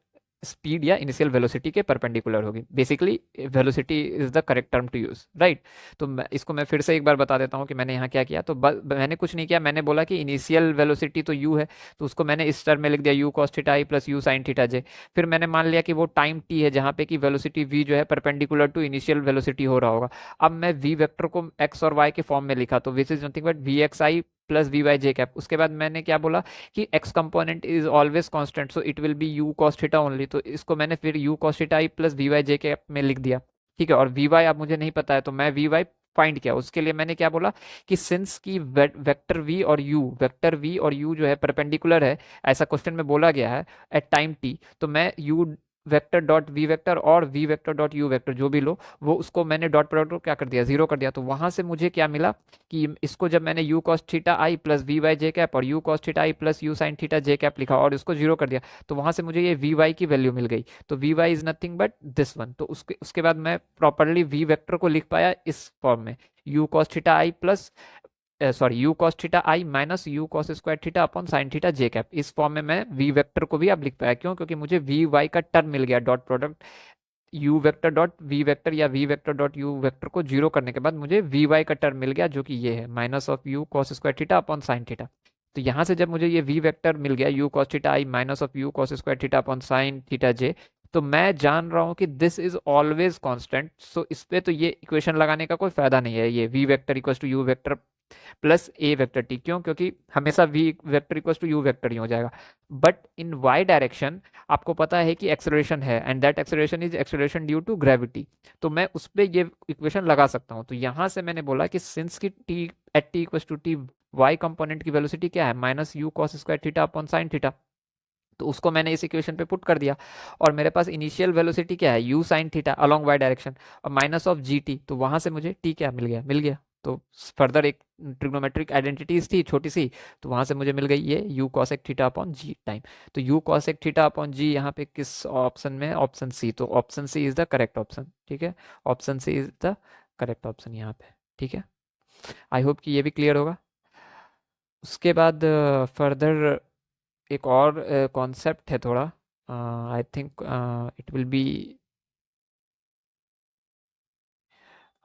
स्पीड या इनिशियल वेलोसिटी के परपेंडिकुलर होगी। Basically velocity is the correct term to use, right. तो इसको मैं फिर से एक बार बता देता हूँ कि मैंने यहाँ क्या किया। तो मैंने कुछ नहीं किया, मैंने बोला कि इनिशियल वेलोसिटी तो u है, तो उसको मैंने इस टर्म में लिख दिया, u cos theta i plus u sine theta j. फिर मैंने मान लिया कि वो टाइम t है जहाँ पे कि वेलोसिटी v जो है परपेंडिकुलर टू इनिशियल वेलोसिटी हो रहा होगा। अब मैं v वेक्टर को x और y के फॉर्म में लिखा, तो which is nothing but v x i plus v y j cap. उसके बाद मैंने क्या बोला कि x component is always constant, so it will be u cos theta only. तो इसको मैंने फिर u cos theta i plus v y j cap में लिख दिया, ठीक है। और वी वाई अब मुझे नहीं पता है, तो मैं वी वाई फाइंड किया। उसके लिए मैंने क्या बोला कि सिंस की वेक्टर v और u जो है परपेंडिकुलर है, ऐसा क्वेश्चन में बोला गया है एट टाइम t, तो मैं u vector dot v vector और v vector dot u vector जो भी लो, वो उसको मैंने डॉट प्रोडक्ट क्या कर दिया, जीरो कर दिया। तो वहां से मुझे क्या मिला कि इसको जब मैंने u cos theta i plus v y j cap और u cos theta i plus u sine theta j cap लिखा और इसको जीरो कर दिया, तो वहां से मुझे ये वी वाई की वैल्यू मिल गई। तो v y is nothing but this one. तो उसके बाद मैं प्रॉपरली वी वेक्टर को लिख पाया इस फॉर्म में, u cos theta i plus sorry you cos theta i minus u cos square theta upon sine theta j cap. इस फॉर्म में मैं वी वेक्टर को भी अब लिख पाया। क्यों? क्योंकि मुझे वी वाई का टर्म मिल गया, dot product u vector dot v vector या v vector dot u vector को जीरो करने के बाद मुझे वी वाई का टर्म मिल गया, जो कि ये है minus of u cos square theta upon sine theta. तो यहाँ से जब मुझे ये वी वेक्टर मिल गया u cos theta i minus of u cos square theta upon sine theta j, तो मैं जान रहा हूँ कि this is always constant. So इस पे तो ये इक्वेशन लगाने का कोई फायदा नहीं है, ये v vector equal to u vector plus a vector t. क्यों? क्योंकि हमेशा v vector equal to u vector ही हो जाएगा। बट इन वाई डायरेक्शन आपको पता है कि एक्सेलरेशन है, and that acceleration is acceleration due to gravity. तो मैं उस पर ये इक्वेशन लगा सकता हूँ। तो यहाँ से मैंने बोला कि सिंस की t at t equal to t y component की वेलोसिटी क्या है, minus u cos square theta upon sine theta. तो उसको मैंने इस इक्वेशन पे पुट कर दिया, और मेरे पास इनिशियल वेलोसिटी क्या है, u sine theta along y direction, और माइनस ऑफ जी टी। तो वहां से मुझे टी क्या मिल गया। तो फर्दर एक ट्रिग्नोमेट्रिक आइडेंटिटीज थी छोटी सी, तो वहां से मुझे मिल गई ये u cosec theta upon g time. तो u cosec theta upon g यहाँ पे किस ऑप्शन में है, ऑप्शन सी। तो option c is the correct option, ठीक है। Option c is the correct option यहाँ पे, ठीक है। आई होप कि ये भी क्लियर होगा। उसके बाद फर्दर एक और कॉन्सेप्ट है थोड़ा, I think it will B,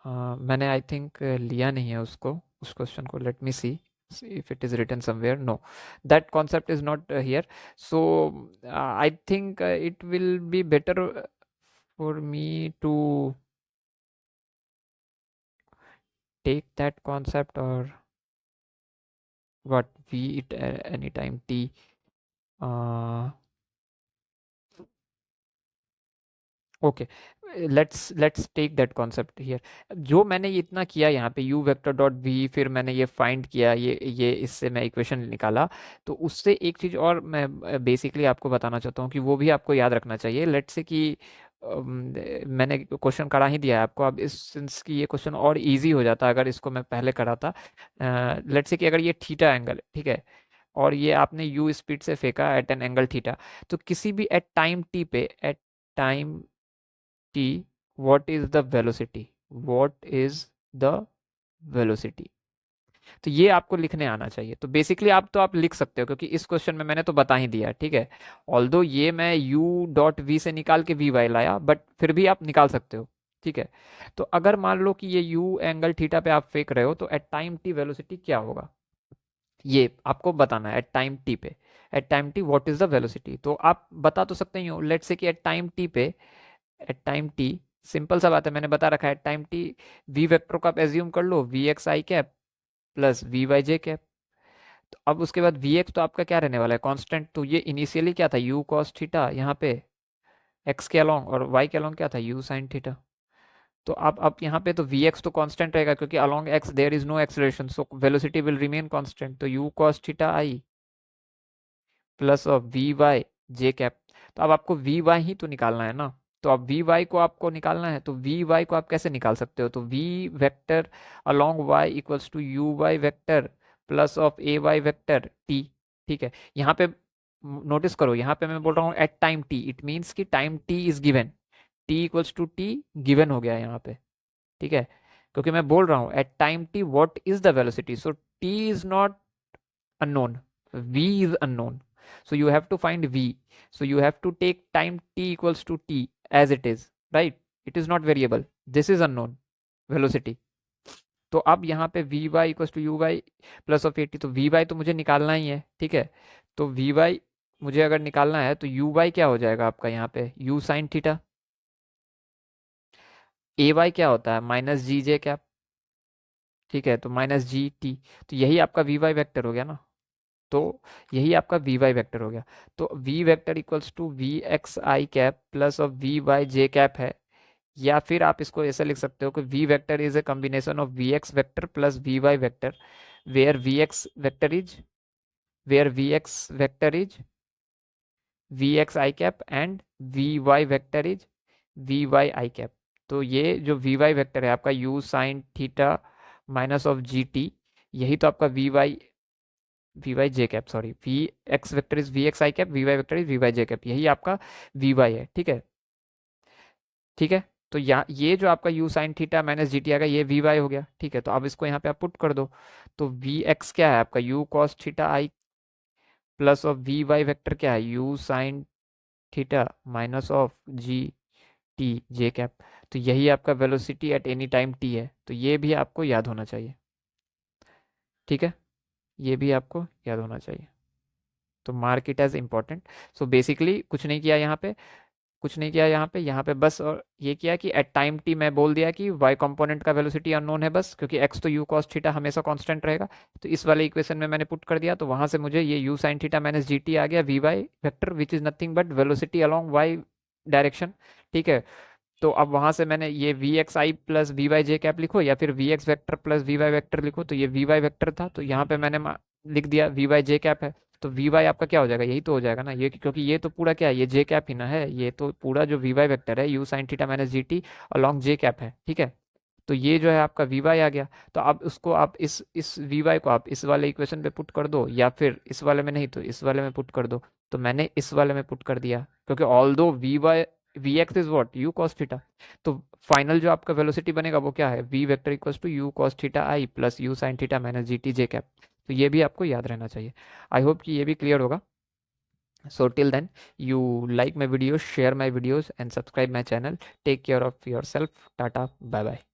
मैंने आई थिंक लिया नहीं है उसको, उस क्वेश्चन को। Let me see if it is written somewhere. No, that concept is not here. So I think it will be better for me to take that concept, or what, v it anytime t, uh, okay, let's take that concept here. जो मैंने ये इतना किया यहाँ पे u vector dot v, फिर मैंने ये फाइंड किया, ये इससे मैं इक्वेशन निकाला, तो उससे एक चीज़ और मैं बेसिकली आपको बताना चाहता हूँ कि वो भी आपको याद रखना चाहिए। लेट्स से कि मैंने क्वेश्चन करा ही दिया है आपको, अब इस सेंस की ये क्वेश्चन और इजी हो जाता अगर इसको मैं पहले कराता। लेट्स से कि अगर ये थीटा एंगल है, ठीक है, और ये आपने u स्पीड से फेंका एट एन एंगल थीटा, तो किसी भी एट टाइम t पे, at time t, what is the velocity, what is the velocity, तो ये आपको लिखने आना चाहिए। तो बेसिकली आप तो आप लिख सकते हो क्योंकि इस क्वेश्चन में मैंने तो बता ही दिया, ठीक है। ऑल्दो ये मैं u डॉट v से निकाल के vy लाया, बट फिर भी आप निकाल सकते हो, ठीक है। तो अगर मान लो कि ये u एंगल थीटा पे आप फेंक रहे हो, तो एट टाइम t वेलोसिटी क्या होगा, ये आपको बताना है। एट टाइम t पे, at time t what is the velocity, तो आप बता तो सकते ही हो। लेट्स से कि एट टाइम t पे, एट टाइम टी, सिंपल सा बात है, मैंने बता रखा है at time t v vector को आप एज्यूम कर लो v x i cap plus v y j cap. तो अब उसके बाद वी एक्स तो आपका क्या रहने वाला है, कांस्टेंट। तो ये इनिशियली क्या था, यू कॉस थीटा, यहाँ पे एक्स के अलोंग, और वाई के अलोंग क्या था, यू साइन थीटा। तो अब यहाँ पे तो वी एक्स तो कांस्टेंट रहेगा क्योंकि along x there is no acceleration, so velocity will remain constant. तो u cos theta i plus of v y j cap. तो अब आपको वी वाई ही तो निकालना है ना, तो अब वी वाई को आपको निकालना है, तो वी वाई को आप कैसे निकाल सकते हो, तो v vector along y equals to you y vector plus of a y vector t, ठीक है। यहाँ पे नोटिस करो, यहाँ पे मैं बोल रहा हूँ at time t, it means कि time t is given, t equals to t given हो गया यहाँ पे, ठीक है। क्योंकि मैं बोल रहा हूँ at time t what is the velocity, so t is not unknown, v is unknown, so you have to find v, so you have to take time t equals to t as it is, right, it is not variable, this is unknown velocity। तो अब यहाँ पे v y equals to you y plus of a t, तो v y तो मुझे निकालना ही है, ठीक है। तो वी वाई मुझे अगर निकालना है तो यू वाई क्या हो जाएगा आपका यहाँ पे, u sine theta, a y क्या होता है माइनस जी जे कैप, ठीक है, तो माइनस जी टी, तो यही आपका वी वाई वैक्टर हो गया ना, तो यही आपका वी वाई वेक्टर हो गया। तो v vector equals to v x i cap plus of v y j cap है, या फिर आप इसको ऐसे लिख सकते हो कि v vector is a combination of v x vector plus v y vector, where v x vector is, where v x vector is v x i cap and v y vector is v y i cap. तो ये जो v y vector है आपका u sine theta minus of g t, यही तो आपका v y j cap, sorry, v x vector is v x i cap, v y vector is v y j cap, यही आपका v Y है, ठीक है, ठीक है। तो यहाँ ये जो आपका u sine theta minus g T आएगा, ये वी वाई हो गया, ठीक है। तो अब इसको यहाँ पे आप पुट कर दो, तो वी एक्स क्या है आपका u cos theta i plus of v y vector क्या है u sine theta minus of g t j cap. तो यही आपका velocity at any time t है, तो ये भी आपको याद होना चाहिए, ठीक है, ये भी आपको याद होना चाहिए। तो mark it as important. So basically कुछ नहीं किया यहाँ पे, कुछ नहीं किया यहाँ पे बस, और ये किया कि एट टाइम टी मैं बोल दिया कि वाई कंपोनेंट का वेलोसिटी अननोन है बस, क्योंकि एक्स तो यू कॉस थीटा हमेशा कांस्टेंट रहेगा। तो इस वाले इक्वेशन में मैंने पुट कर दिया, तो वहाँ से मुझे ये u sine theta minus g t आ गया v y vector which is nothing but velocity along y direction, ठीक है। तो अब वहाँ से मैंने ये v x i plus v y j cap लिखो, या फिर v x vector plus v y vector लिखो, तो ये वी वाई वैक्टर था, तो यहाँ पे मैंने लिख दिया वी वाई जे कैप है। तो वी वाई आपका क्या हो जाएगा, यही तो हो जाएगा ना ये, क्योंकि ये तो पूरा क्या है, ये जे कैप ही ना है, ये तो पूरा जो वी वाई वैक्टर है u sine theta minus g T along जे कैप है, ठीक है। तो ये जो है आपका वी वाई आ गया। तो अब उसको आप इस वी वाई को आप इस वाले इक्वेशन पे पुट कर दो, या फिर इस वाले में नहीं तो इस वाले में पुट कर दो। तो मैंने इस वाले में पुट कर दिया, क्योंकि although v x is what u cos theta, तो फाइनल जो आपका वेलोसिटी बनेगा वो क्या है, v vector equals to you cos theta i plus u sine theta minus g t j cap. तो ये भी आपको याद रहना चाहिए। आई होप कि ये भी क्लियर होगा। So till then, you like my videos, share my videos and subscribe my channel. Take care of yourself. Tata. Bye bye.